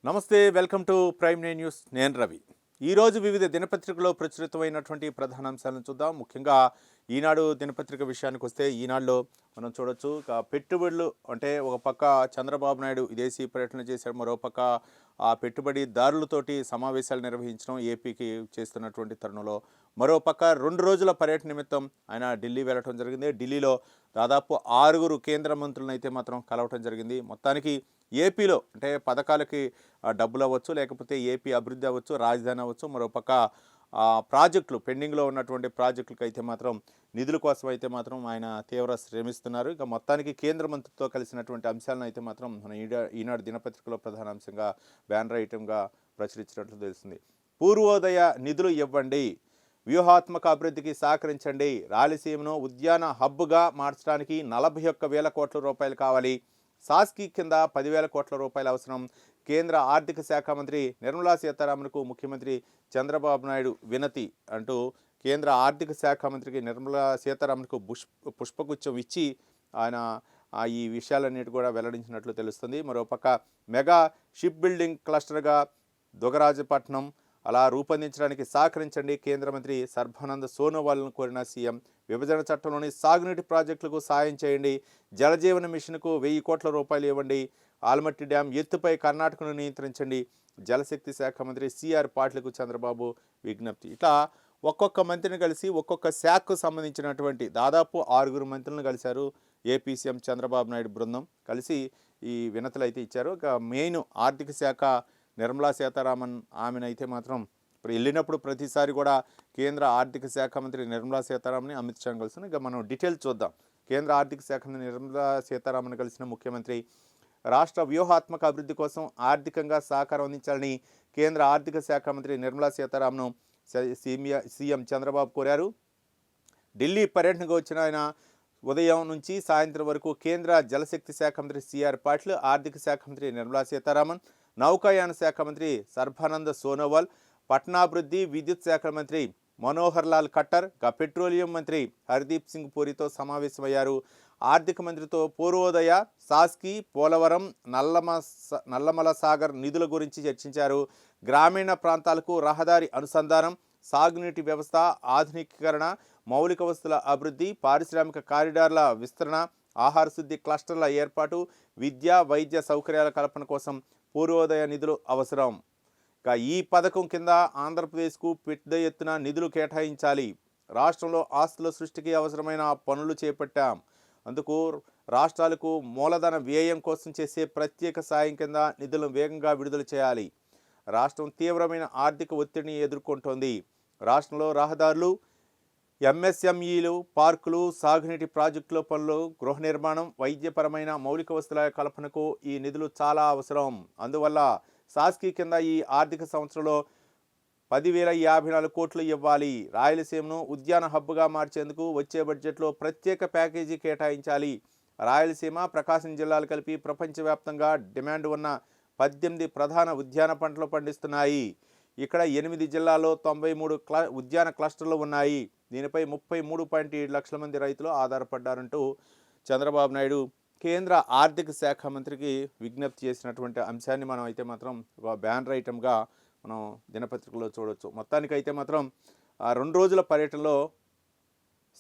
నమస్తే, welcome to prime nine news. నేను రవి. ఈరోజు వివిధ దినపత్రికలో ప్రచురితమైనటువంటి ప్రధాన అంశాలను చూద్దాం. ముఖ్యంగా ఈనాడు దినపత్రిక విషయానికి వస్తే ఈనాడులో మనం చూడొచ్చు పెట్టుబడులు అంటే ఒక పక్క చంద్రబాబు నాయుడు విదేశీ పర్యటన చేశాడు, మరోపక్క ఆ పెట్టుబడిదారులతోటి సమావేశాలు నిర్వహించడం ఏపీకి చేస్తున్నటువంటి తరుణంలో మరోపక్క 2 రోజుల పర్యటన నిమిత్తం ఆయన ఢిల్లీ వెళ్ళటం జరిగింది. ఢిల్లీలో దాదాపు 6 కేంద్ర మంత్రులను అయితే మాత్రం కలవటం జరిగింది. మొత్తానికి ఏపీలో అంటే పథకాలకి డబ్బులు అవ్వచ్చు, లేకపోతే ఏపీ అభివృద్ధి అవ్వచ్చు, రాజధాని అవ్వచ్చు, మరోపక్క ప్రాజెక్టులు పెండింగ్లో ఉన్నటువంటి ప్రాజెక్టులకు అయితే మాత్రం నిధుల కోసం అయితే మాత్రం ఆయన తీవ్ర శ్రమిస్తున్నారు. ఇక మొత్తానికి కేంద్ర మంత్రితో కలిసినటువంటి అంశాలను అయితే మాత్రం మన ఈనాడు దినపత్రికలో ప్రధాన అంశంగా బ్యానర్ ఐటెంగా ప్రచురించినట్లు తెలుస్తుంది. పూర్వోదయ నిధులు ఇవ్వండి, వ్యూహాత్మక అభివృద్ధికి సహకరించండి, రాయలసీమను ఉద్యాన హబ్గా మార్చడానికి 41,000 కోట్ల రూపాయలు కావాలి, సాస్కి కింద 10,000 కోట్ల రూపాయల అవసరం, కేంద్ర ఆర్థిక శాఖ మంత్రి నిర్మలా సీతారామన్కు ముఖ్యమంత్రి చంద్రబాబు నాయుడు వినతి అంటూ కేంద్ర ఆర్థిక శాఖ మంత్రికి నిర్మలా సీతారామన్కు పుష్పగుచ్చం ఇచ్చి ఆయన ఈ విషయాలన్నిటి కూడా వెల్లడించినట్లు తెలుస్తుంది. మరోపక్క మెగా షిప్ బిల్డింగ్ క్లస్టర్గా దుగరాజపట్నం అలా రూపొందించడానికి సహకరించండి, కేంద్ర మంత్రి సర్బానంద్ సోనోవాల్ను కోరిన సీఎం. విభజన చట్టంలోని సాగునీటి ప్రాజెక్టులకు సాయం చేయండి, జలజీవన మిషన్కు 1,000 కోట్ల రూపాయలు ఇవ్వండి, ఆల్మట్టి డ్యాం ఎత్తుపై కర్ణాటకను నియంత్రించండి, జలశక్తి శాఖ మంత్రి సిఆర్ పాటిల్కు చంద్రబాబు విజ్ఞప్తి. ఇట్లా ఒక్కొక్క మంత్రిని కలిసి ఒక్కొక్క శాఖకు సంబంధించినటువంటి దాదాపు 6 మంత్రులను కలిశారు ఏపీ సీఎం చంద్రబాబు నాయుడు బృందం. కలిసి ఈ వినతులు అయితే ఇచ్చారు. ఇక మెయిన్ ఆర్థిక శాఖ నిర్మలా సీతారామన్ ఆమెనైతే మాత్రం ఇప్పుడు వెళ్ళినప్పుడు ప్రతిసారి కూడా కేంద్ర ఆర్థిక శాఖ మంత్రి నిర్మలా సీతారామన్ అమిత్ షాను కలిసిన. ఇక మనం డీటెయిల్స్ చూద్దాం. కేంద్ర ఆర్థిక శాఖ మంత్రి నిర్మలా సీతారామన్ కలిసిన ముఖ్యమంత్రి రాష్ట్ర వ్యూహాత్మక అభివృద్ధి కోసం ఆర్థికంగా సహకారం అందించాలని కేంద్ర ఆర్థిక శాఖ మంత్రి నిర్మలా సీతారామన్ సీఎం చంద్రబాబు కోరారు. ఢిల్లీ పర్యటనకు వచ్చిన ఆయన ఉదయం నుంచి సాయంత్రం వరకు కేంద్ర జలశక్తి శాఖ మంత్రి సిఆర్ పాటిల్, ఆర్థిక శాఖ మంత్రి నిర్మలా సీతారామన్, నౌకాయాన శాఖ మంత్రి సర్బానంద్ సోనోవాల్, పట్టణాభివృద్ధి విద్యుత్ శాఖ మంత్రి మనోహర్ లాల్ ఖట్టర్, పెట్రోలియం మంత్రి హర్దీప్ సింగ్ పూరితో సమావేశమయ్యారు. ఆర్థిక మంత్రితో పూర్వోదయ, సాస్కి, పోలవరం, నల్లమల సాగర్ నిధుల గురించి చర్చించారు. గ్రామీణ ప్రాంతాలకు రహదారి అనుసంధానం, సాగునీటి వ్యవస్థ ఆధునికీకరణ, మౌలిక వసతుల అభివృద్ధి, పారిశ్రామిక కారిడార్ల విస్తరణ, ఆహార శుద్ధి క్లస్టర్ల ఏర్పాటు, విద్యా వైద్య సౌకర్యాల కల్పన కోసం పూర్వోదయ నిధులు అవసరం. ఇక ఈ పథకం కింద ఆంధ్రప్రదేశ్కు పెద్ద ఎత్తున నిధులు కేటాయించాలి. రాష్ట్రంలో ఆస్తుల సృష్టికి అవసరమైన పనులు చేపట్టాం. అందుకు రాష్ట్రాలకు మూలధన వ్యయం కోసం చేసే ప్రత్యేక సాయం కింద నిధులను వేగంగా విడుదల చేయాలి. రాష్ట్రం తీవ్రమైన ఆర్థిక ఒత్తిడిని ఎదుర్కొంటోంది. రాష్ట్రంలో రహదారులు, ఎంఎస్ఎంఈలు, పార్కులు, సాగునీటి ప్రాజెక్టుల పనులు, గృహ నిర్మాణం, వైద్యపరమైన మౌలిక వసతుల కల్పనకు ఈ నిధులు చాలా అవసరం. అందువల్ల సాస్కి కింద ఈ ఆర్థిక సంవత్సరంలో 10,054 కోట్లు ఇవ్వాలి. రాయలసీమను ఉద్యాన హబ్గా మార్చేందుకు వచ్చే బడ్జెట్లో ప్రత్యేక ప్యాకేజీ కేటాయించాలి. రాయలసీమ, ప్రకాశం జిల్లాలు కలిపి ప్రపంచవ్యాప్తంగా డిమాండ్ ఉన్న 18 ప్రధాన ఉద్యాన పంటలు పండిస్తున్నాయి. ఇక్కడ 8 జిల్లాల్లో 93 ఉద్యాన క్లస్టర్లు ఉన్నాయి. దీనిపై 33.7 లక్షల మంది రైతులు ఆధారపడ్డారంటూ చంద్రబాబు నాయుడు కేంద్ర ఆర్థిక శాఖ మంత్రికి విజ్ఞప్తి చేసినటువంటి అంశాన్ని మనం అయితే మాత్రం ఒక బ్యానర్ ఐటమ్గా మనం దినపత్రికలో చూడవచ్చు. మొత్తానికి అయితే మాత్రం 2 రోజుల పర్యటనలో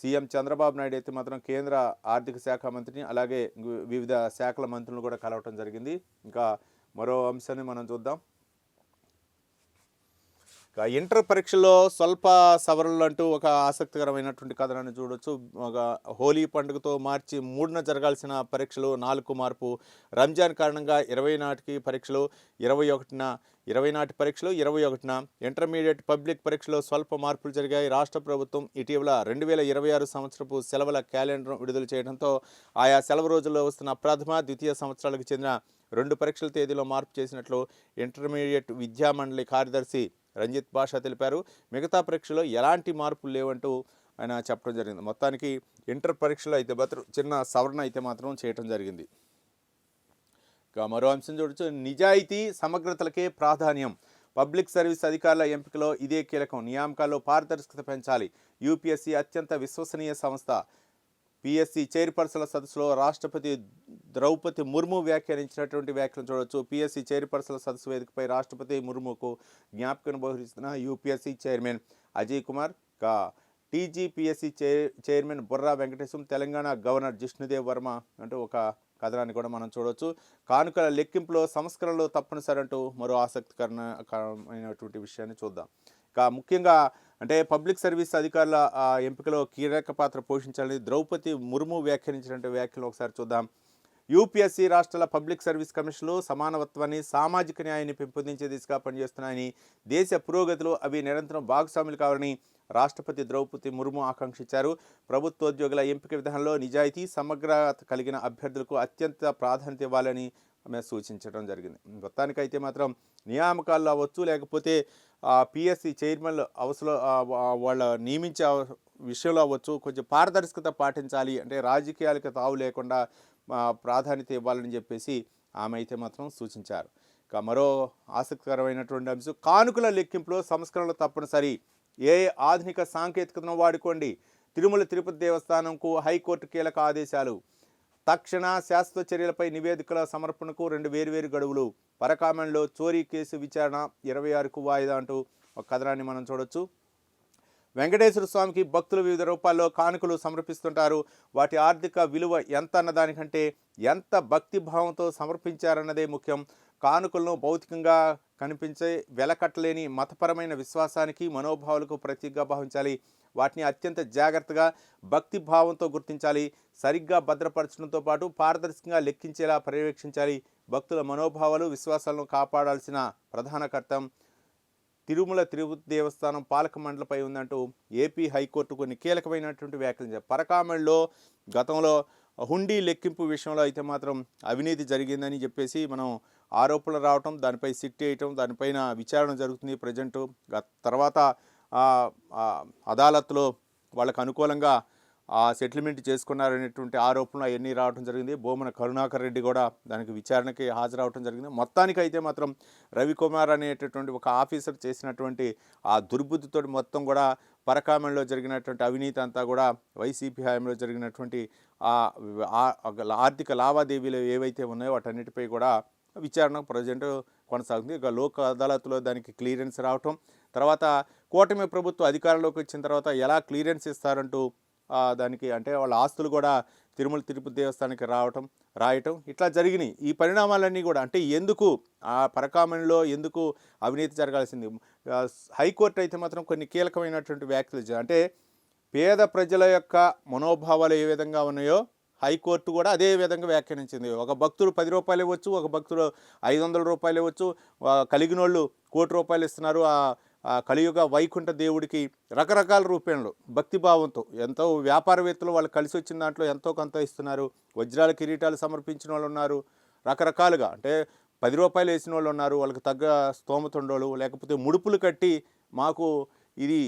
సీఎం చంద్రబాబు నాయుడు అయితే మాత్రం కేంద్ర ఆర్థిక శాఖ మంత్రిని అలాగే వివిధ శాఖల మంత్రులను కూడా కలవటం జరిగింది. ఇంకా మరో అంశాన్ని మనం చూద్దాం. ఇంటర్ పరీక్షల్లో స్వల్ప సవరణలు అంటూ ఒక ఆసక్తికరమైనటువంటి కథనాన్ని చూడొచ్చు. ఒక హోలీ పండుగతో మార్చి 3న జరగాల్సిన పరీక్షలు 4 మార్పు, రంజాన్ కారణంగా 20 నాటికి పరీక్షలు, 20 నాటి పరీక్షలు 21న, ఇంటర్మీడియట్ పబ్లిక్ పరీక్షలో స్వల్ప మార్పులు జరిగాయి. రాష్ట్ర ప్రభుత్వం ఇటీవల 2026 సంవత్సరపు సెలవుల క్యాలెండర్ను విడుదల చేయడంతో ఆయా సెలవు రోజుల్లో వస్తున్న ప్రథమ, ద్వితీయ సంవత్సరాలకు చెందిన 2 పరీక్షల తేదీలో మార్పు చేసినట్లు ఇంటర్మీడియట్ విద్యామండలి కార్యదర్శి రంజిత్ భాష తెలిపారు. మిగతా పరీక్షలో ఎలాంటి మార్పులు లేవంటూ ఆయన చెప్పడం జరిగింది. మొత్తానికి ఇంటర్ పరీక్షలో అయితే మాత్రం చిన్న సవరణ అయితే మాత్రం చేయడం జరిగింది. ఇక మరో అంశం చూడొచ్చు. నిజాయితీ, సమగ్రతలకే ప్రాధాన్యం, పబ్లిక్ సర్వీస్ అధికారుల ఎంపికలో ఇదే కీలకం, నియామకాల్లో పారదర్శకత పెంచాలి, యూపీఎస్సీ అత్యంత విశ్వసనీయ సంస్థ. పిఎస్సి చైర్పర్సన్ల సదస్సులో రాష్ట్రపతి ద్రౌపది ముర్ము వ్యాఖ్యానించినటువంటి వ్యాఖ్యలు చూడవచ్చు. పిఎస్సి చైర్పర్సన్ల సదస్సు వేదికపై రాష్ట్రపతి ముర్ముకు జ్ఞాపకం బహుకరిస్తున్న UPSC chairman Ajay Kumar, TGPSC chairman Burra Venkatesham, Telangana governor Jishnudev Varma అంటూ ఒక కథనాన్ని కూడా మనం చూడవచ్చు. కానుకల లెక్కింపులో సంస్కరణలు తప్పనిసరి అంటూ మరో ఆసక్తికరమైనటువంటి విషయాన్ని చూద్దాం. ముఖ్యంగా అంటే పబ్లిక్ సర్వీస్ అధికారుల ఎంపికలో కీలక పాత్ర పోషించాలని ద్రౌపది ముర్ము వ్యాఖ్యానించినటువంటి వ్యాఖ్యలు ఒకసారి చూద్దాం. యూపీఎస్సీ రాష్ట్రాల పబ్లిక్ సర్వీస్ కమిషన్లు సమానత్వాన్ని, సామాజిక న్యాయాన్ని పెంపొందించే దిశగా పనిచేస్తున్నాయని, దేశ పురోగతిలో అవి నిరంతరం భాగస్వాములు కావాలని రాష్ట్రపతి ద్రౌపది ముర్ము ఆకాంక్షించారు. ప్రభుత్వోద్యోగుల ఎంపిక విధానంలో నిజాయితీ, సమగ్రత కలిగిన అభ్యర్థులకు అత్యంత ప్రాధాన్యత ఇవ్వాలని ఆమె సూచించడం జరిగింది. మొత్తానికైతే మాత్రం నియామకాల్లో అవ్వచ్చు, లేకపోతే పిఎస్సి చైర్మన్లు వాళ్ళ నియమించే విషయంలో అవ్వచ్చు, కొంచెం పారదర్శకత పాటించాలి, అంటే రాజకీయాలకు తావు లేకుండా ప్రాధాన్యత ఇవ్వాలని చెప్పేసి ఆమె అయితే మాత్రం సూచించారు. మరో ఆసక్తికరమైనటువంటి అంశం, కానుకల లెక్కింపులో సంస్కరణలు తప్పనిసరి, ఆధునిక సాంకేతికతను వాడుకోండి, తిరుమల తిరుపతి దేవస్థానంకు హైకోర్టు కీలక ఆదేశాలు, తక్షణ శాశ్వత చర్యలపై నివేదికల సమర్పణకు 2 వేర్వేరు గడువులు, పరకామణిలో చోరీ కేసు విచారణ 26కు వాయిదా అంటూ ఒక కథనాన్ని మనం చూడొచ్చు. వెంకటేశ్వర స్వామికి భక్తులు వివిధ రూపాల్లో కానుకలు సమర్పిస్తుంటారు. వాటి ఆర్థిక విలువ ఎంత అన్నదానికంటే ఎంత భక్తి భావంతో సమర్పించారన్నదే ముఖ్యం. కానుకలను భౌతికంగా కనిపించే వెలకట్టలేని మతపరమైన విశ్వాసానికి, మనోభావాలకు ప్రతీకగా భావించాలి. వాటిని అత్యంత జాగ్రత్తగా భక్తి భావంతో గుర్తించాలి. సరిగ్గా భద్రపరచడంతో పాటు పారదర్శకంగా లెక్కించేలా పర్యవేక్షించాలి. భక్తుల మనోభావాలు, విశ్వాసాలను కాపాడాల్సిన ప్రధాన కర్తవ్యం తిరుమల తిరుపతి దేవస్థానం పాలక మండలిపై ఉందంటూ ఏపీ హైకోర్టు కొన్ని కీలకమైనటువంటి వ్యాఖ్యలు. పరకామణిలో గతంలో హుండీ లెక్కింపు విషయంలో అయితే మాత్రం అవినీతి జరిగిందని చెప్పేసి మనం ఆరోపణలు రావటం, దానిపై సిట్ వేయటం, దానిపైన విచారణ జరుగుతుంది ప్రజెంటు. తర్వాత అదాలత్లో వాళ్ళకు అనుకూలంగా సెటిల్మెంట్ చేసుకున్నారనేటువంటి ఆరోపణలు అవన్నీ రావడం జరిగింది. బోమన కరుణాకర్ రెడ్డి కూడా దానికి విచారణకి హాజరవడం జరిగింది. మొత్తానికి అయితే మాత్రం రవికుమార్ అనేటటువంటి ఒక ఆఫీసర్ చేసినటువంటి ఆ దుర్బుద్ధితో మొత్తం కూడా పరకామణిలో జరిగినటువంటి అవినీతి అంతా కూడా వైసీపీ హయాంలో జరిగినటువంటి ఆర్థిక లావాదేవీలు ఏవైతే ఉన్నాయో వాటన్నిటిపై కూడా విచారణ ప్రజెంట్ కొనసాగుతుంది. ఇక లోక్ అదాలత్లో దానికి క్లియరెన్స్ రావటం, తర్వాత కూటమి ప్రభుత్వం అధికారంలోకి వచ్చిన తర్వాత ఎలా క్లియరెన్స్ ఇస్తారంటూ దానికి అంటే వాళ్ళ ఆస్తులు కూడా తిరుమల తిరుపతి దేవస్థానానికి రాయటం ఇట్లా జరిగినాయి. ఈ పరిణామాలన్నీ కూడా అంటే ఎందుకు ఆ పరకామణిలో ఎందుకు అవినీతి జరగాల్సింది. హైకోర్టు అయితే మాత్రం కొన్ని కీలకమైనటువంటి వ్యాఖ్యలు, అంటే పేద ప్రజల యొక్క మనోభావాలు ఏ విధంగా ఉన్నాయో హైకోర్టు కూడా అదే విధంగా వ్యాఖ్యానించింది. ఒక భక్తుడు 10 రూపాయలు ఇవ్వచ్చు, ఒక భక్తుడు 500 రూపాయలు ఇవ్వచ్చు, కలిగిన వాళ్ళు ₹1,00,00,000 ఇస్తున్నారు. కలియుగ వైకుంఠ దేవుడికి రకరకాల రూపంలో భక్తిభావంతో ఎంతో వ్యాపారవేత్తలు వాళ్ళు కలిసి వచ్చిన దాంట్లో ఎంతో కొంత ఇస్తున్నారు. వజ్రాల కిరీటాలు సమర్పించిన వాళ్ళు ఉన్నారు, రకరకాలుగా అంటే 10 రూపాయలు వేసిన వాళ్ళు ఉన్నారు, వాళ్ళకి తగ్గ స్తోమత ఉండోళ్ళు, లేకపోతే ముడుపులు కట్టి మాకు ఇది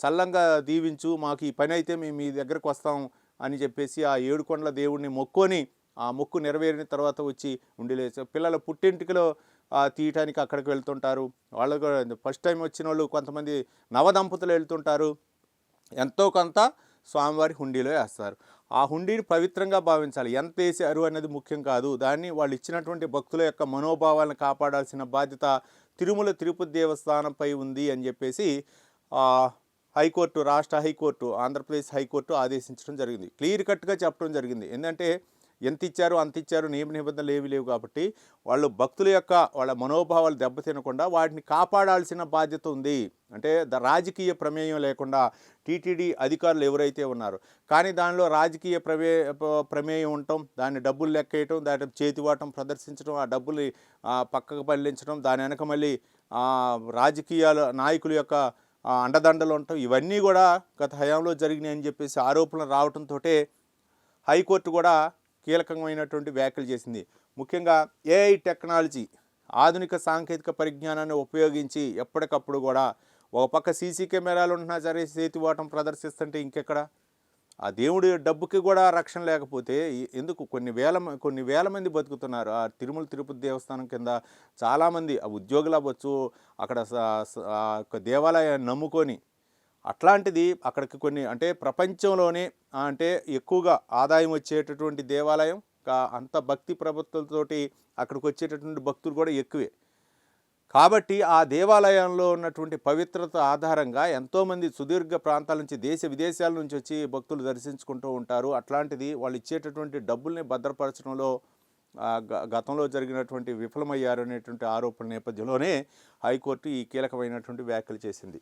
చల్లంగా దీవించు, మాకు ఈ పని అయితే మేము మీ దగ్గరకు వస్తాం అని చెప్పేసి ఆ ఏడుకొండల దేవుడిని మొక్కొని ఆ మొక్కు నెరవేరిన తర్వాత వచ్చి ఉండిలేసి పిల్లల పుట్టింటికిలో తీయటానికి అక్కడికి వెళ్తుంటారు. వాళ్ళకు ఫస్ట్ టైం వచ్చిన వాళ్ళు కొంతమంది నవదంపతులు వెళ్తుంటారు, ఎంతో కొంత స్వామివారి హుండీలో వేస్తారు. ఆ హుండీని పవిత్రంగా భావించాలి. ఎంత వేసారు అనేది ముఖ్యం కాదు, దాన్ని వాళ్ళు ఇచ్చినటువంటి భక్తుల యొక్క మనోభావాలను కాపాడాల్సిన బాధ్యత తిరుమల తిరుపతి దేవస్థానంపై ఉంది అని చెప్పేసి హైకోర్టు, రాష్ట్ర హైకోర్టు, ఆంధ్రప్రదేశ్ హైకోర్టు ఆదేశించడం జరిగింది. క్లియర్ కట్గా చెప్పడం జరిగింది. ఏంటంటే ఎంత ఇచ్చారు అంత ఇచ్చారు, నియమ నిబంధనలు ఏవి లేవు కాబట్టి వాళ్ళు భక్తుల యొక్క వాళ్ళ మనోభావాలు దెబ్బతినకుండా వాటిని కాపాడాల్సిన బాధ్యత ఉంది. అంటే రాజకీయ ప్రమేయం లేకుండా టీటీడీ అధికారులు ఎవరైతే ఉన్నారో, కానీ దానిలో రాజకీయ ప్రమేయం ఉండటం, దాన్ని డబ్బులు లెక్కేయటం, దాని చేతివాటం ప్రదర్శించడం, ఆ డబ్బులు పక్కకు పల్లించడం, దాని వెనక మళ్ళీ రాజకీయాల నాయకుల యొక్క అండదండలు ఉండటం, ఇవన్నీ కూడా గత హయాంలో జరిగినాయి అని చెప్పేసి ఆరోపణలు రావడంతో హైకోర్టు కూడా కీలకమైనటువంటి వ్యాఖ్యలు చేసింది. ముఖ్యంగా ఏఐ టెక్నాలజీ, ఆధునిక సాంకేతిక పరిజ్ఞానాన్ని ఉపయోగించి ఎప్పటికప్పుడు కూడా ఒక పక్క సీసీ కెమెరాలు ఉంటున్నా సరే చేతివాటం ప్రదర్శిస్తుంటే ఇంకెక్కడ ఆ దేవుడి డబ్బుకి కూడా రక్షణ లేకపోతే ఎందుకు? కొన్ని వేల మంది బతుకుతున్నారు ఆ తిరుమల తిరుపతి దేవస్థానం కింద. చాలామంది ఉద్యోగులు అవ్వచ్చు, అక్కడ దేవాలయాన్ని నమ్ముకొని, అట్లాంటిది అక్కడికి కొన్ని అంటే ప్రపంచంలోనే అంటే ఎక్కువగా ఆదాయం వచ్చేటటువంటి దేవాలయం అంత భక్తి ప్రపత్తులతోటి అక్కడికి వచ్చేటటువంటి భక్తులు కూడా ఎక్కువే. కాబట్టి ఆ దేవాలయంలో ఉన్నటువంటి పవిత్రత ఆధారంగా ఎంతోమంది సుదీర్ఘ ప్రాంతాల నుంచి దేశ విదేశాల నుంచి వచ్చి భక్తులు దర్శించుకుంటూ ఉంటారు. అట్లాంటిది వాళ్ళు ఇచ్చేటటువంటి డబ్బుల్ని భద్రపరచడంలో గతంలో జరిగినటువంటి విఫలమయ్యారు అనేటువంటి ఆరోపణ నేపథ్యంలోనే హైకోర్టు ఈ కీలకమైనటువంటి వ్యాఖ్యలు చేసింది.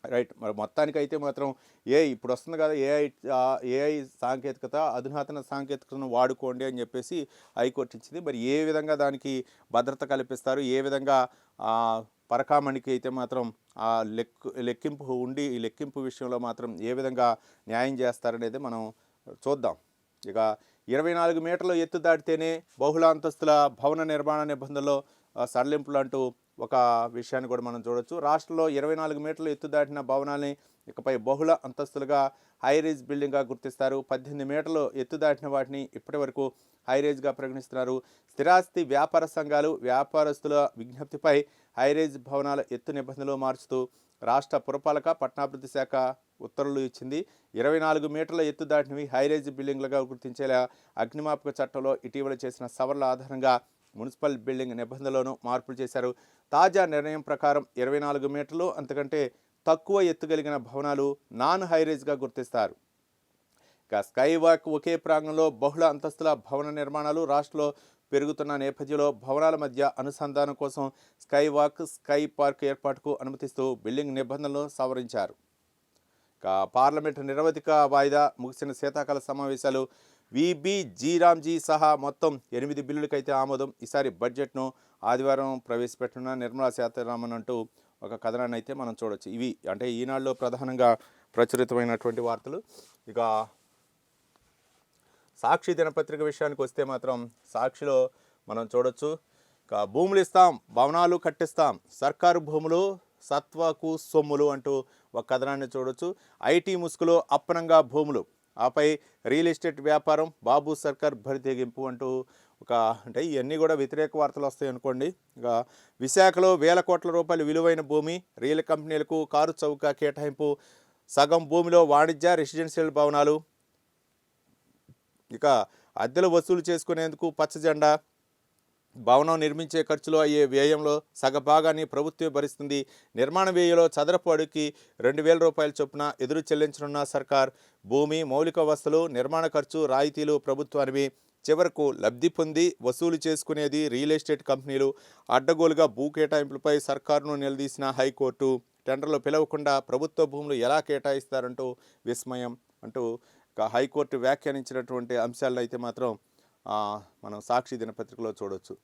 రైట్. మరి మొత్తానికైతే మాత్రం ఇప్పుడు వస్తుంది కదా ఏఐ సాంకేతికత, అధునాతన సాంకేతికతను వాడుకోండి అని చెప్పేసి హైకోర్టు ఇచ్చింది. మరి ఏ విధంగా దానికి భద్రత కల్పిస్తారు, ఏ విధంగా పరకామణికి అయితే మాత్రం ఆ లెక్కింపు ఉండి ఈ లెక్కింపు విషయంలో మాత్రం ఏ విధంగా న్యాయం చేస్తారనేది మనం చూద్దాం. ఇక 24 మీటర్ల ఎత్తు దాటితేనే బహుళ అంతస్తుల భవన నిర్మాణ నిబంధనలో సడలింపులు అంటూ ఒక విషయాన్ని కూడా మనం చూడొచ్చు. రాష్ట్రంలో 24 మీటర్లు ఎత్తు దాటిన భవనాల్ని ఇకపై బహుళ అంతస్తులుగా హైరేజ్ బిల్డింగ్గా గుర్తిస్తారు. 18 మీటర్లు ఎత్తు దాటిన వాటిని ఇప్పటి వరకు హైరేజ్గా పరిగణిస్తున్నారు. స్థిరాస్తి వ్యాపార సంఘాలు వ్యాపారస్తుల విజ్ఞప్తిపై హైరేజ్ భవనాల ఎత్తు నిబంధనలు మార్చుతూ రాష్ట్ర పురపాలక పట్టణాభివృద్ధి శాఖ ఉత్తర్వులు ఇచ్చింది. 24 మీటర్ల ఎత్తు దాటినవి హైరేజ్ బిల్డింగ్లుగా గుర్తించేలా అగ్నిమాపక చట్టంలో ఇటీవల చేసిన సవరణ ఆధారంగా మున్సిపల్ బిల్డింగ్ నిబంధనలోనూ మార్పులు చేశారు. తాజా నిర్ణయం ప్రకారం 24 మీటర్లు అంతకంటే తక్కువ ఎత్తు కలిగిన భవనాలు నాన్ హైరేజ్గా గుర్తిస్తారు. ఇక స్కై వాక్ ఒకే ప్రాంగణంలో బహుళ అంతస్తుల భవన నిర్మాణాలు రాష్ట్రంలో పెరుగుతున్న నేపథ్యంలో భవనాల మధ్య అనుసంధానం కోసం స్కై వాక్, స్కై పార్క్ ఏర్పాటుకు అనుమతిస్తూ బిల్డింగ్ నిబంధనలను సవరించారు. ఇక పార్లమెంటు నిరవధిక వాయిదా ముగిసిన శీతాకాల సమావేశాలు జీరామ్జీ సహా మొత్తం 8 బిల్లులకైతే ఆమోదం. ఈసారి బడ్జెట్ను ఆదివారం ప్రవేశపెట్టిన నిర్మలా సీతారామన్ అంటూ ఒక కథనాన్ని అయితే మనం చూడొచ్చు. ఇవి అంటే ఈనాడులో ప్రధానంగా ప్రచురితమైనటువంటి వార్తలు. ఇక సాక్షి దినపత్రిక విషయానికి వస్తే మాత్రం సాక్షిలో మనం చూడొచ్చు. ఇక భూములు ఇస్తాం, భవనాలు కట్టిస్తాం, సర్కారు భూములు సత్వకు సొమ్ములు అంటూ ఒక కథనాన్ని చూడొచ్చు. ఐటీ ముసుగులో అప్పనంగా భూములు, ఆపై రియల్ ఎస్టేట్ వ్యాపారం, బాబు సర్కార్ బరితెగింపు అంటూ అంటే ఇవన్నీ కూడా వ్యతిరేక వార్తలు వస్తాయి అనుకోండి. ఇక విశాఖలో వేల కోట్ల రూపాయల విలువైన భూమి, రియల్ కంపెనీలకు కారు చౌక కేటాయింపు, సగం భూమిలో వాణిజ్య రెసిడెన్షియల్ భవనాలు, ఇక అద్దెలు వసూలు చేసుకునేందుకు పచ్చ జెండా, భవనం నిర్మించే ఖర్చులో అయ్యే వ్యయంలో సగభాగాన్ని ప్రభుత్వమే భరిస్తుంది. నిర్మాణ వ్యయంలో చదరపు అడుగుకి 2,000 రూపాయల చొప్పున ఎదురు చెల్లించనున్న సర్కార్. భూమి, మౌలిక వసతులు, నిర్మాణ ఖర్చు రాయితీలు ప్రభుత్వానివి. చివరకు లబ్ధి పొంది వసూలు చేసుకునేది రియల్ ఎస్టేట్ కంపెనీలు. అడ్డగోలుగా భూ కేటాయింపులపై సర్కారును నిలదీసిన హైకోర్టు. టెండర్లు పిలవకుండా ప్రభుత్వ భూములు ఎలా కేటాయిస్తారంటూ విస్మయం అంటూ హైకోర్టు వ్యాఖ్యానించినటువంటి అంశాలను అయితే మాత్రం మనం సాక్షి దినపత్రికలో చూడవచ్చు.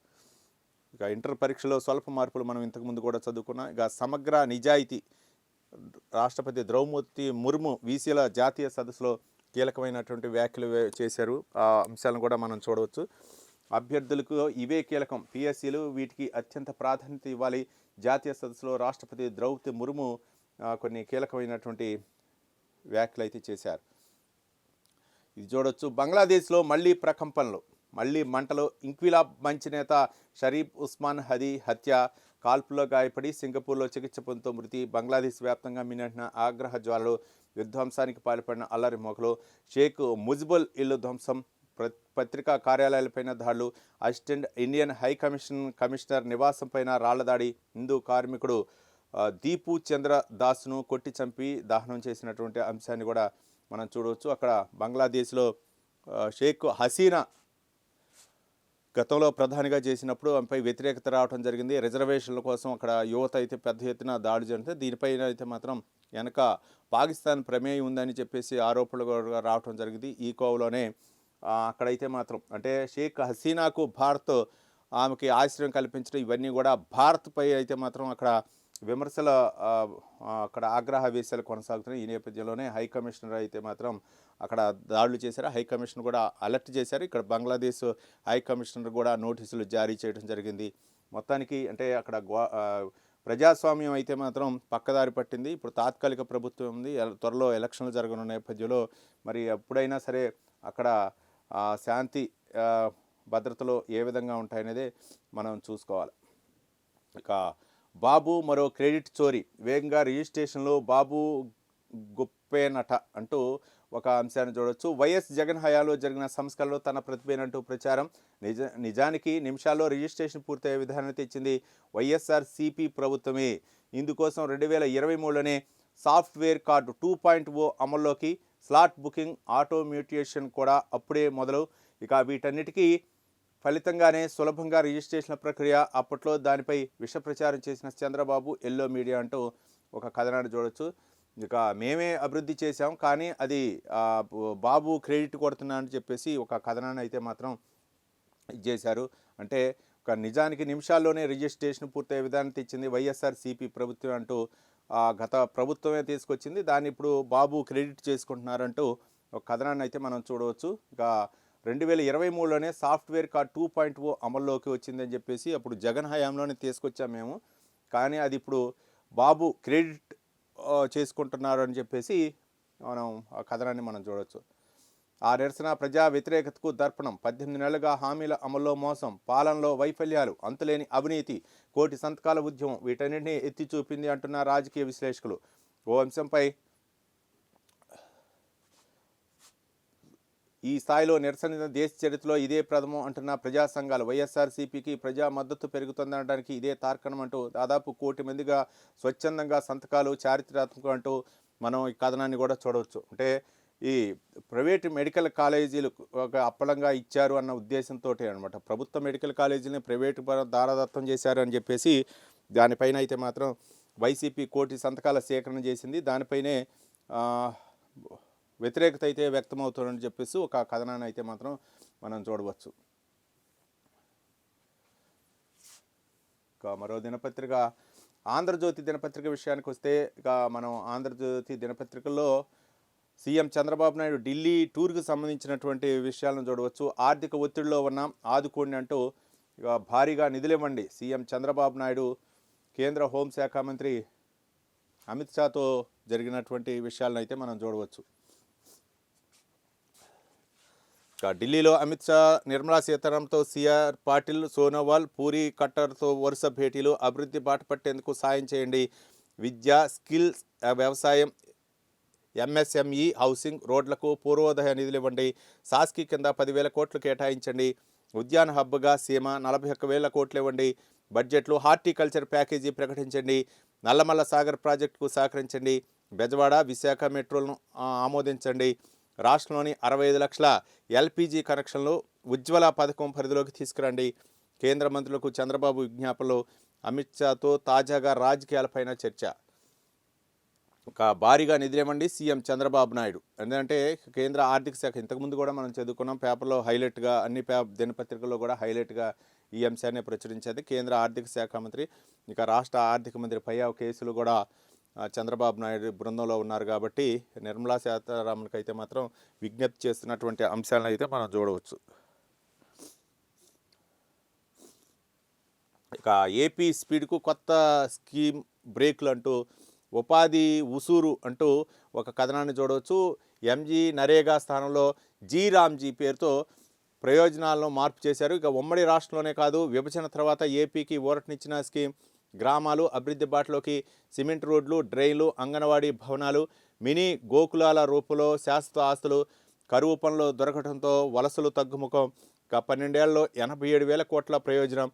ఇక ఇంటర్ పరీక్షలో స్వల్ప మార్పులు మనం ఇంతకుముందు కూడా చదువుకున్నాం. ఇక సమగ్ర నిజాయితీ, రాష్ట్రపతి ద్రౌపది ముర్ము వీసీల జాతీయ సదస్సులో కీలకమైనటువంటి వ్యాఖ్యలు చేశారు. ఆ అంశాలను కూడా మనం చూడవచ్చు. అభ్యర్థులకు ఇవే కీలకం, పిఎస్సీలు వీటికి అత్యంత ప్రాధాన్యత ఇవ్వాలి. జాతీయ సదస్సులో రాష్ట్రపతి ద్రౌపది ముర్ము కొన్ని కీలకమైనటువంటి వ్యాఖ్యలు అయితే చేశారు. ఇది చూడొచ్చు. బంగ్లాదేశ్లో మళ్ళీ ప్రకంపనలు, మళ్ళీ మంటలు. ఇంక్విలాబ్ మంచి నేత షరీఫ్ ఉస్మాన్ హదీ హత్య, కాల్పుల్లో గాయపడి సింగపూర్లో చికిత్స పొందుతూ మృతి. బంగ్లాదేశ్ వ్యాప్తంగా మిన్నటిన ఆగ్రహ జ్వాలలు, విధ్వంసానికి పాల్పడిన అల్లరి మొగలు. షేక్ ముజిబుల్ ఇల్లు ధ్వంసం, పత్రికా కార్యాలయాలపైన దాడులు, అసిస్టెంట్ ఇండియన్ హై కమిషనర్ నివాసంపైన రాళ్లదాడి. హిందూ కార్మికుడు దీపు చంద్ర దాస్ను కొట్టి చంపి దహనం చేసినటువంటి అంశాన్ని కూడా మనం చూడవచ్చు. అక్కడ బంగ్లాదేశ్లో షేక్ హసీనా గతంలో ప్రధానిగా చేసినప్పుడు ఆమెపై వ్యతిరేకత రావడం జరిగింది. రిజర్వేషన్ల కోసం అక్కడ యువత అయితే పెద్ద ఎత్తున దాడి జరిగితే దీనిపైన అయితే మాత్రం వెనక పాకిస్తాన్ ప్రమేయం ఉందని చెప్పేసి ఆరోపణలు కూడా రావడం జరిగింది. ఈ కోవలోనే అక్కడైతే మాత్రం అంటే షేక్ హసీనాకు భారత్ ఆమెకి ఆశ్రయం కల్పించడం, ఇవన్నీ కూడా భారత్పై అయితే మాత్రం అక్కడ విమర్శల అక్కడ ఆగ్రహ వేశాలు కొనసాగుతున్నాయి. ఈ నేపథ్యంలోనే హై కమిషనర్ అయితే మాత్రం అక్కడ దాడులు చేశారు. హై కమిషనర్ కూడా అలర్ట్ చేశారు. ఇక్కడ బంగ్లాదేశ్ హై కమిషనర్ కూడా నోటీసులు జారీ చేయడం జరిగింది. మొత్తానికి అంటే అక్కడ ప్రజాస్వామ్యం అయితే మాత్రం పక్కదారి పట్టింది. ఇప్పుడు తాత్కాలిక ప్రభుత్వం ఉంది, త్వరలో ఎలక్షన్లు జరగనున్న నేపథ్యంలో మరి ఎప్పుడైనా సరే అక్కడ శాంతి భద్రతలో ఏ విధంగా ఉంటాయనేదే మనం చూసుకోవాలి. ఇక బాబు మరో క్రెడిట్ చోరీ, వేగంగా రిజిస్ట్రేషన్లో బాబు గుప్పేనట అంటూ ఒక అంశాన్ని చూడవచ్చు. వైఎస్ జగన్ హయాంలో జరిగిన సంస్కరణలో తన ప్రతిభేనంటూ ప్రచారం. నిజానికి నిమిషాల్లో రిజిస్ట్రేషన్ పూర్తయ్యే విధానాన్ని తెచ్చింది వైఎస్ఆర్సీపీ ప్రభుత్వమే. ఇందుకోసం 2023లోనే సాఫ్ట్వేర్ కార్డు 2.0 అమల్లోకి. స్లాట్ బుకింగ్, ఆటో మ్యూటేషన్ కూడా అప్పుడే మొదలు. ఇక వీటన్నిటికీ ఫలితంగానే సులభంగా రిజిస్ట్రేషన్ ప్రక్రియ. అప్పట్లో దానిపై విష ప్రచారం చేసిన చంద్రబాబు ఎల్లో మీడియా అంటూ ఒక కథనాన్ని చూడవచ్చు. ఇక మేమే అభివృద్ధి చేశాం కానీ అది బాబు క్రెడిట్ కొడుతున్నా అని చెప్పేసి ఒక కథనాన్ని అయితే మాత్రం ఇచ్చేశారు. అంటే ఒక నిజానికి నిమిషాల్లోనే రిజిస్ట్రేషన్ పూర్తయ్యే విధానం తెచ్చింది వైఎస్ఆర్సీపీ ప్రభుత్వం అంటూ గత ప్రభుత్వమే తీసుకొచ్చింది. దాన్ని ఇప్పుడు బాబు క్రెడిట్ చేసుకుంటున్నారంటూ ఒక కథనాన్ని అయితే మనం చూడవచ్చు. ఇక 2023లోనే సాఫ్ట్వేర్ కార్డ్ 2.0 అమల్లోకి వచ్చిందని చెప్పేసి అప్పుడు జగన్ హయాంలోనే తీసుకొచ్చాం మేము, కానీ అది ఇప్పుడు బాబు క్రెడిట్ చేసుకుంటున్నారు అని చెప్పేసి మనం ఆ కథనాన్ని మనం చూడవచ్చు. ఆ నిరసన ప్రజా వ్యతిరేకతకు దర్పణం. 18 నెలలుగా హామీల అమల్లో మోసం, పాలనలో వైఫల్యాలు, అంతులేని అవినీతి, కోటి సంతకాల ఉద్యమం వీటన్నింటినీ ఎత్తి చూపింది అంటున్న రాజకీయ విశ్లేషకులు. ఓ అంశంపై ఈ స్థాయిలో నిరసన దేశ చరిత్రలో ఇదే ప్రథమం అంటున్న ప్రజా సంఘాలు. వైఎస్ఆర్సీపీకి ప్రజా మద్దతు పెరుగుతుందనడానికి ఇదే తార్కాణం అంటూ దాదాపు 1 కోటి మందిగా స్వచ్ఛందంగా సంతకాలు చారిత్రాత్మకం అంటూ మనం ఈ కథనాన్ని కూడా చూడవచ్చు. అంటే ఈ ప్రైవేట్ మెడికల్ కాలేజీలు ఒక అప్పలంగా ఇచ్చారు అన్న ఉద్దేశంతో అనమాట. ప్రభుత్వ మెడికల్ కాలేజీలని ప్రైవేటు దారాదత్తం చేశారు అని చెప్పేసి దానిపైన అయితే మాత్రం వైసీపీ 1 కోటి సంతకాల సేకరణ చేసింది. దానిపైనే వ్యతిరేకత అయితే వ్యక్తమవుతుందని చెప్పేసి ఒక కథనాన్ని అయితే మాత్రం మనం చూడవచ్చు. ఇక మరో దినపత్రిక ఆంధ్రజ్యోతి దినపత్రిక విషయానికి వస్తే, ఇక మనం ఆంధ్రజ్యోతి దినపత్రికల్లో సీఎం చంద్రబాబు నాయుడు ఢిల్లీ టూర్కి సంబంధించినటువంటి విషయాలను చూడవచ్చు. ఆర్థిక ఒత్తిడిలో ఉన్నాం, ఆదుకోండి అంటూ ఇక భారీగా నిధులివ్వండి. సీఎం చంద్రబాబు నాయుడు కేంద్ర హోంశాఖ మంత్రి అమిత్ షాతో జరిగినటువంటి విషయాలను అయితే మనం చూడవచ్చు. ఢిల్లీలో అమిత్ షా, నిర్మలా సీతారామన్తో సిఆర్ పాటిల్, సోనోవాల్, పూరి, ఖట్టర్తో వరుస భేటీలు. అభివృద్ధి బాట పట్టేందుకు సాయం చేయండి. విద్య, స్కిల్స్, వ్యవసాయం, ఎంఎస్ఎంఈ, హౌసింగ్, రోడ్లకు పూర్వోదయ నిధులు ఇవ్వండి. సాస్కి కింద 10,000 కోట్లు కేటాయించండి. ఉద్యాన హబ్గా సీమ 41,000 కోట్లు ఇవ్వండి. బడ్జెట్లో హార్టికల్చర్ ప్యాకేజీ ప్రకటించండి. నల్లమల్ల సాగర్ ప్రాజెక్టుకు సహకరించండి. బెజవాడ, విశాఖ మెట్రోలను ఆమోదించండి. రాష్ట్రంలోని 65 లక్షల ఎల్పీజీ కనెక్షన్లు ఉజ్వల పథకం పరిధిలోకి తీసుకురండి. కేంద్ర మంత్రులకు చంద్రబాబు విజ్ఞాపనలు. అమిత్ షాతో తాజాగా రాజకీయాలపైన చర్చ. ఒక భారీగా నిధులేమండి సీఎం చంద్రబాబు నాయుడు. ఎందుకంటే కేంద్ర ఆర్థిక శాఖ ఇంతకుముందు కూడా మనం చదువుకున్నాం, పేపర్లో హైలైట్గా అన్ని దినపత్రికల్లో కూడా హైలైట్గా ఈ అంశాన్ని ప్రచురించేది కేంద్ర ఆర్థిక శాఖ మంత్రి. ఇక రాష్ట్ర ఆర్థిక మంత్రి పై కేసులు కూడా చంద్రబాబు నాయుడు బృందంలో ఉన్నారు కాబట్టి నిర్మలా సీతారామన్కి అయితే మాత్రం విజ్ఞప్తి చేస్తున్నటువంటి అంశాలను అయితే మనం చూడవచ్చు. ఇక ఏపీ స్పీడ్కు కొత్త స్కీమ్ బ్రేక్లు అంటూ ఉపాధి ఉసూరు అంటూ ఒక కథనాన్ని చూడవచ్చు. ఎంజీ నరేగా స్థానంలో జీ రామ్జీ పేరుతో ప్రయోజనాలను మార్పు చేశారు. ఇక ఉమ్మడి రాష్ట్రంలోనే కాదు, విభజన తర్వాత ఏపీకి ఊరటనిచ్చిన స్కీమ్. గ్రామాలు అభివృద్ధి బాటలోకి. సిమెంట్ రోడ్లు, డ్రైన్లు, అంగన్వాడీ భవనాలు, మినీ గోకులాల రూపంలో శాశ్వత ఆస్తులు. కరువు పనులు దొరకడంతో వలసలు తగ్గుముఖం. ఇక 12 ఏళ్లలో 87,000 కోట్ల ప్రయోజనం.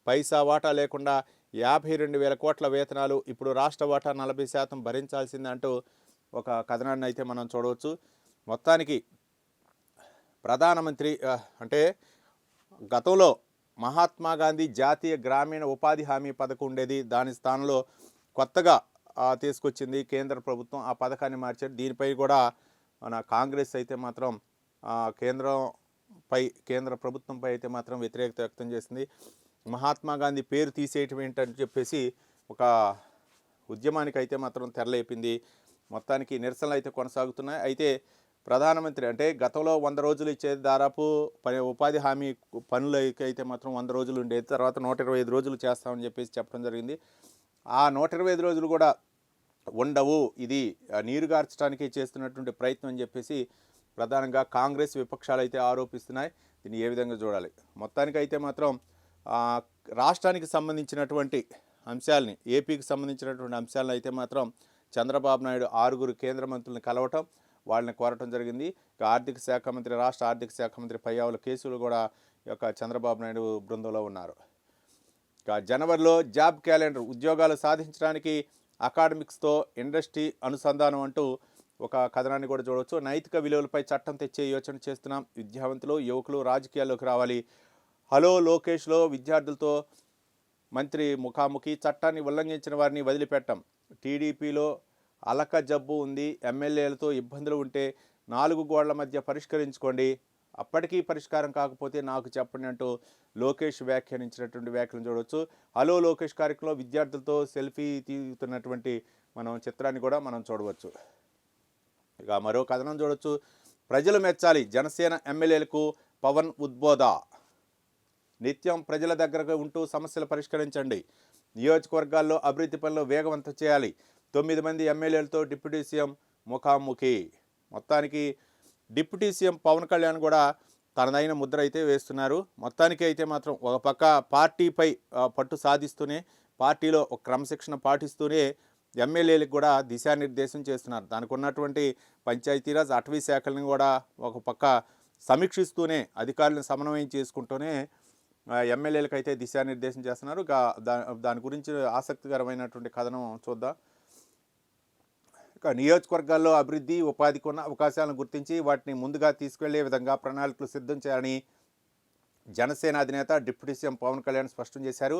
పైసా వాటా లేకుండా 52,000 కోట్ల వేతనాలు. ఇప్పుడు రాష్ట్ర వాటా 40% భరించాల్సిందంటూ ఒక కథనాన్ని అయితే మనం చూడవచ్చు. మొత్తానికి ప్రధానమంత్రి అంటే గతంలో మహాత్మా గాంధీ జాతీయ గ్రామీణ ఉపాధి హామీ పథకం ఉండేది. దాని స్థానంలో కొత్తగా తీసుకొచ్చింది కేంద్ర ప్రభుత్వం. ఆ పథకాన్ని మార్చారు. దీనిపై కూడా మన కాంగ్రెస్ అయితే మాత్రం కేంద్ర ప్రభుత్వంపై అయితే మాత్రం వ్యతిరేకత వ్యక్తం చేసింది. మహాత్మా గాంధీ పేరు తీసేయటం ఏంటని చెప్పేసి ఒక ఉద్యమానికి అయితే మాత్రం తెరలేపింది. మొత్తానికి నిరసనలు అయితే కొనసాగుతున్నాయి. అయితే ప్రధానమంత్రి అంటే గతంలో 100 రోజులు ఇచ్చేది, దాదాపు ఉపాధి హామీ పనులకి అయితే మాత్రం 100 రోజులు ఉండేది. తర్వాత 125 రోజులు చేస్తామని చెప్పేసి చెప్పడం జరిగింది. ఆ 125 రోజులు కూడా ఉండవు, ఇది నీరుగార్చడానికి చేస్తున్నటువంటి ప్రయత్నం అని చెప్పేసి ప్రధానంగా కాంగ్రెస్ విపక్షాలు అయితే ఆరోపిస్తున్నాయి. దీన్ని ఏ విధంగా చూడాలి? మొత్తానికి అయితే మాత్రం రాష్ట్రానికి సంబంధించినటువంటి అంశాలని, ఏపీకి సంబంధించినటువంటి అంశాలను అయితే మాత్రం చంద్రబాబు నాయుడు 6 కేంద్ర మంత్రులను కలవటం, వాళ్ళని కోరటం జరిగింది. ఇక ఆర్థిక శాఖ మంత్రి, రాష్ట్ర ఆర్థిక శాఖ మంత్రి పయ్యావుల కేసులు కూడా ఈ యొక్క చంద్రబాబు నాయుడు బృందంలో ఉన్నారు. ఇక జనవరిలో జాబ్ క్యాలెండర్, ఉద్యోగాలు సాధించడానికి అకాడమిక్స్తో ఇండస్ట్రీ అనుసంధానం అంటూ ఒక కథనాన్ని కూడా చూడవచ్చు. నైతిక విలువలపై చట్టం తెచ్చే యోచన చేస్తున్నాం, విద్యావంతులు యువకులు రాజకీయాల్లోకి రావాలి. హలో లోకేష్లో విద్యార్థులతో మంత్రి ముఖాముఖి, చట్టాన్ని ఉల్లంఘించిన వారిని వదిలిపెట్టం, టీడీపీలో అలక జబ్బు ఉంది, ఎమ్మెల్యేలతో ఇబ్బందులు ఉంటే 4 గోడల మధ్య పరిష్కరించుకోండి, అప్పటికీ పరిష్కారం కాకపోతే నాకు చెప్పండి అంటూ లోకేష్ వ్యాఖ్యానించినటువంటి వ్యాఖ్యలను చూడవచ్చు. హలో లోకేష్ కార్యక్రమంలో విద్యార్థులతో సెల్ఫీ తీస్తున్నటువంటి చిత్రాన్ని కూడా మనం చూడవచ్చు. ఇక మరో కథనం చూడవచ్చు. ప్రజలు మెచ్చాలి, జనసేన ఎమ్మెల్యేలకు పవన్ ఉద్బోధ, నిత్యం ప్రజల దగ్గరకు ఉంటూ సమస్యలు పరిష్కరించండి, నియోజకవర్గాల్లో అభివృద్ధి పనులు వేగవంతం చేయాలి, 9 మంది ఎమ్మెల్యేలతో డిప్యూటీ సీఎం ముఖాముఖి. మొత్తానికి డిప్యూటీ సీఎం పవన్ కళ్యాణ్ కూడా తనదైన ముద్ర అయితే వేస్తున్నారు. మొత్తానికి అయితే మాత్రం ఒక పక్క పార్టీపై పట్టు సాధిస్తూనే, పార్టీలో ఒక క్రమశిక్షణ పాటిస్తూనే ఎమ్మెల్యేలకు కూడా దిశానిర్దేశం చేస్తున్నారు. దానికి ఉన్నటువంటి పంచాయతీరాజ్, అటవీ శాఖలను కూడా ఒక పక్క సమీక్షిస్తూనే, అధికారులను సమన్వయం చేసుకుంటూనే ఎమ్మెల్యేలకు అయితే దిశానిర్దేశం చేస్తున్నారు. దాని గురించి ఆసక్తికరమైనటువంటి కథనం చూద్దాం. ఇక నియోజకవర్గాల్లో అభివృద్ధి, ఉపాధికి ఉన్న అవకాశాలను గుర్తించి వాటిని ముందుగా తీసుకెళ్లే విధంగా ప్రణాళికలు సిద్ధం చేయాలని జనసేన అధినేత డిప్యూటీ సీఎం పవన్ కళ్యాణ్ స్పష్టం చేశారు.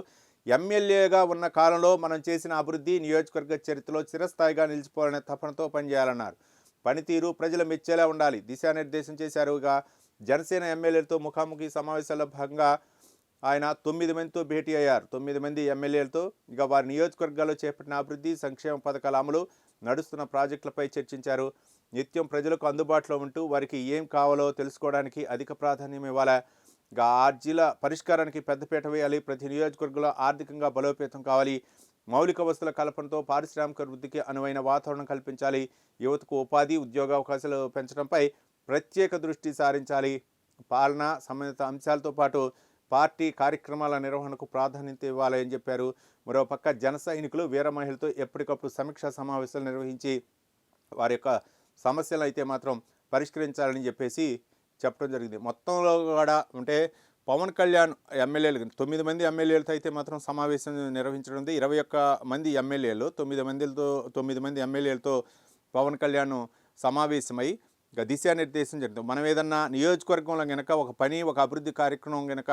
ఎమ్మెల్యేగా ఉన్న కాలంలో మనం చేసిన అభివృద్ధి నియోజకవర్గ చరిత్రలో చిరస్థాయిగా నిలిచిపోవాలనే తపనతో పనిచేయాలన్నారు. పనితీరు ప్రజలు మెచ్చేలా ఉండాలి దిశానిర్దేశం చేశారు. ఇక జనసేన ఎమ్మెల్యేలతో ముఖాముఖి సమావేశాల్లో భాగంగా ఆయన 9 మందితో భేటీ అయ్యారు. 9 మంది ఎమ్మెల్యేలతో ఇక వారి నియోజకవర్గాల్లో చేపట్టిన అభివృద్ధి, సంక్షేమ పథకాల అమలు, నడుస్తున్న ప్రాజెక్టులపై చర్చించారు. నిత్యం ప్రజలకు అందుబాటులో ఉంటూ వారికి ఏం కావాలో తెలుసుకోవడానికి అధిక ప్రాధాన్యం ఇవ్వాలి. ఇక ఆర్జీల పరిష్కారానికి పెద్దపీట వేయాలి. ప్రతి నియోజకవర్గంలో ఆర్థికంగా బలోపేతం కావాలి. మౌలిక వసతుల కల్పనతో పారిశ్రామిక వృద్ధికి అనువైన వాతావరణం కల్పించాలి. యువతకు ఉపాధి, ఉద్యోగావకాశాలు పెంచడంపై ప్రత్యేక దృష్టి సారించాలి. పాలన సంబంధిత అంశాలతో పాటు పార్టీ కార్యక్రమాల నిర్వహణకు ప్రాధాన్యత ఇవ్వాలని చెప్పారు. మరోపక్క జన సైనికులు, వీర మహిళలతో ఎప్పటికప్పుడు సమీక్షా సమావేశాలు నిర్వహించి వారి యొక్క సమస్యలు అయితే మాత్రం పరిష్కరించాలని చెప్పేసి చెప్పడం జరిగింది. మొత్తంలో కూడా అంటే పవన్ కళ్యాణ్ ఎమ్మెల్యేలు 9 మంది ఎమ్మెల్యేలతో అయితే మాత్రం సమావేశం నిర్వహించడం, 21 మంది ఎమ్మెల్యేలు 9 మంది ఎమ్మెల్యేలతో పవన్ కళ్యాణ్ సమావేశమై ఇక దిశానిర్దేశం జరిగింది. మనం ఏదన్నా నియోజకవర్గంలో కనుక ఒక పని, ఒక అభివృద్ధి కార్యక్రమం కనుక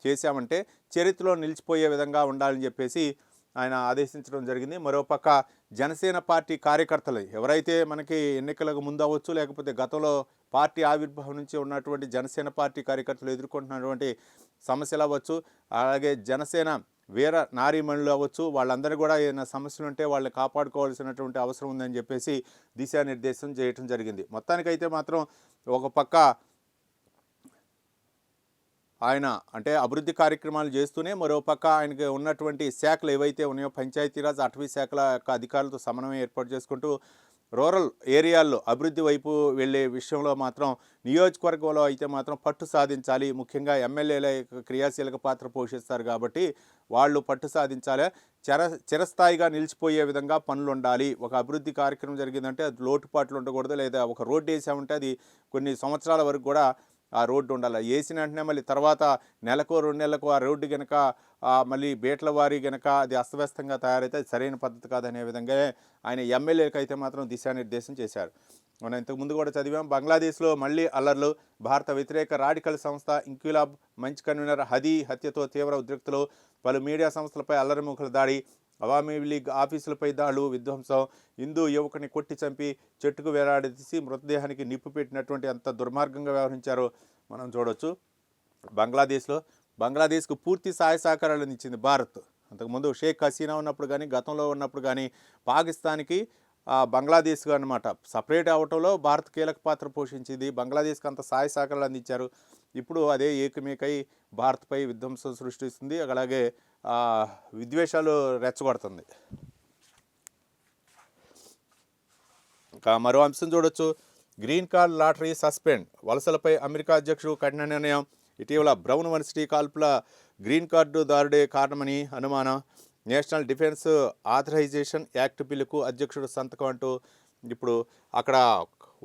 చేశామంటే చరిత్రలో నిలిచిపోయే విధంగా ఉండాలని చెప్పేసి ఆయన ఆదేశించడం జరిగింది. మరోపక్క జనసేన పార్టీ కార్యకర్తలు ఎవరైతే మనకి ఎన్నికలకు ముందు అవ్వచ్చు, లేకపోతే గతంలో పార్టీ ఆవిర్భావం నుంచి ఉన్నటువంటి జనసేన పార్టీ కార్యకర్తలు ఎదుర్కొంటున్నటువంటి సమస్యలు అవ్వచ్చు, అలాగే జనసేన వీర నారీమణులు అవ్వచ్చు, వాళ్ళందరూ కూడా ఏదైనా సమస్యలు ఉంటే వాళ్ళని కాపాడుకోవాల్సినటువంటి అవసరం ఉందని చెప్పేసి దిశానిర్దేశం చేయటం జరిగింది. మొత్తానికైతే మాత్రం ఒక పక్క ఆయన అంటే అభివృద్ధి కార్యక్రమాలు చేస్తూనే మరోపక్క ఆయనకి ఉన్నటువంటి శాఖలు ఏవైతే ఉన్నాయో పంచాయతీరాజ్, అటవీ శాఖల యొక్క అధికారులతో సమన్వయం ఏర్పాటు చేసుకుంటూ రూరల్ ఏరియాల్లో అభివృద్ధి వైపు వెళ్ళే విషయంలో మాత్రం నియోజకవర్గంలో అయితే మాత్రం పట్టు సాధించాలి. ముఖ్యంగా ఎమ్మెల్యేల క్రియాశీలక పాత్ర పోషిస్తారు కాబట్టి వాళ్ళు పట్టు సాధించాలి. చిరస్థాయిగా నిలిచిపోయే విధంగా పనులు ఉండాలి. ఒక అభివృద్ధి కార్యక్రమం జరిగిందంటే అది లోటుపాట్లు ఉండకూడదు, లేదా ఒక రోడ్డు వేసామంటే అది కొన్ని సంవత్సరాల వరకు కూడా ఆ రోడ్డు ఉండాలి. వేసిన వెంటనే మళ్ళీ తర్వాత నెలకు 2 నెలలకు ఆ రోడ్డు కనుక మళ్ళీ బేట్ల వారీ కనుక అది అస్తవ్యస్తంగా తయారైతే అది సరైన పద్ధతి కాదనే విధంగా ఆయన ఎమ్మెల్యేలకు అయితే మాత్రం దిశానిర్దేశం చేశారు. మనం ఇంతకుముందు కూడా చదివాం. బంగ్లాదేశ్లో మళ్ళీ అల్లర్లు, భారత వ్యతిరేక రాడికల్ సంస్థ ఇంక్విలాబ్ మంచ్ కన్వీనర్ హదీ హత్యతో తీవ్ర ఉద్రిక్తులు, పలు మీడియా సంస్థలపై అల్లరిముఖుల దాడి, అవామీ లీగ్ ఆఫీసులపై దాడులు, విధ్వంసం, హిందూ యువకుని కొట్టి చంపి చెట్టుకు వేలాడదీసి మృతదేహానికి నిప్పు పెట్టినటువంటి అంత దుర్మార్గంగా వ్యవహరించారో మనం చూడవచ్చు. బంగ్లాదేశ్కు పూర్తి సహాయ సహకారాలను ఇచ్చింది భారత్. అంతకుముందు షేక్ హసీనా ఉన్నప్పుడు కానీ, గతంలో ఉన్నప్పుడు కానీ పాకిస్తాన్కి బంగ్లాదేశ్గా అనమాట సపరేట్ అవటంలో భారత్ కీలక పాత్ర పోషించింది. బంగ్లాదేశ్కి అంత సహాయ సహకారాలు అందించారు. ఇప్పుడు అదే ఏకమేకై భారత్పై విధ్వంసం సృష్టిస్తుంది, అలాగే విద్వేషాలు రెచ్చగొడుతుంది. ఇంకా మరో అంశం చూడొచ్చు. గ్రీన్ కార్డ్ లాటరీ సస్పెండ్, వలసలపై అమెరికా అధ్యక్షుడు కఠిన నిర్ణయం. ఇటీవల బ్రౌన్ యూనివర్సిటీ కాల్పుల గ్రీన్ కార్డు దారుడే కారణమని అనుమానం. నేషనల్ డిఫెన్స్ ఆథరైజేషన్ యాక్ట్ బిల్లుకు అధ్యక్షుడు సంతకం అంటూ ఇప్పుడు అక్కడ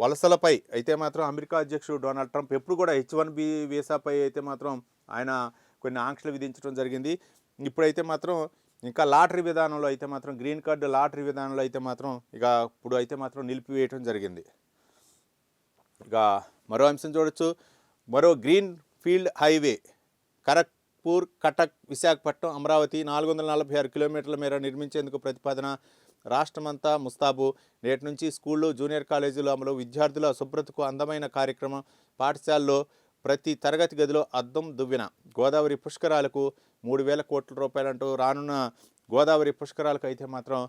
వలసలపై అయితే మాత్రం అమెరికా అధ్యక్షుడు డొనాల్డ్ ట్రంప్ ఎప్పుడు కూడా H1B వీసాపై అయితే మాత్రం ఆయన కొన్ని ఆంక్షలు విధించడం జరిగింది. ఇప్పుడైతే మాత్రం ఇంకా లాటరీ విధానంలో అయితే మాత్రం గ్రీన్ కార్డు లాటరీ విధానంలో అయితే మాత్రం ఇక ఇప్పుడు అయితే మాత్రం నిలిపివేయటం జరిగింది. ఇక మరో అంశం చూడొచ్చు. మరో green field highway Kharagpur Cuttack Visakhapatnam Amaravati 446 కిలోమీటర్ల మేర నిర్మించేందుకు ప్రతిపాదన. రాష్ట్రమంతా ముస్తాబు. నేటి నుంచి స్కూళ్ళు జూనియర్ కాలేజీలు అమలు. విద్యార్థుల శుభ్రతకు అందమైన కార్యక్రమం. పాఠశాలలో ప్రతి తరగతి గదిలో అద్దం దువ్వెన. గోదావరి పుష్కరాలకు 3,000 కోట్ల రూపాయలంటూ రానున్న గోదావరి పుష్కరాలకు అయితే మాత్రం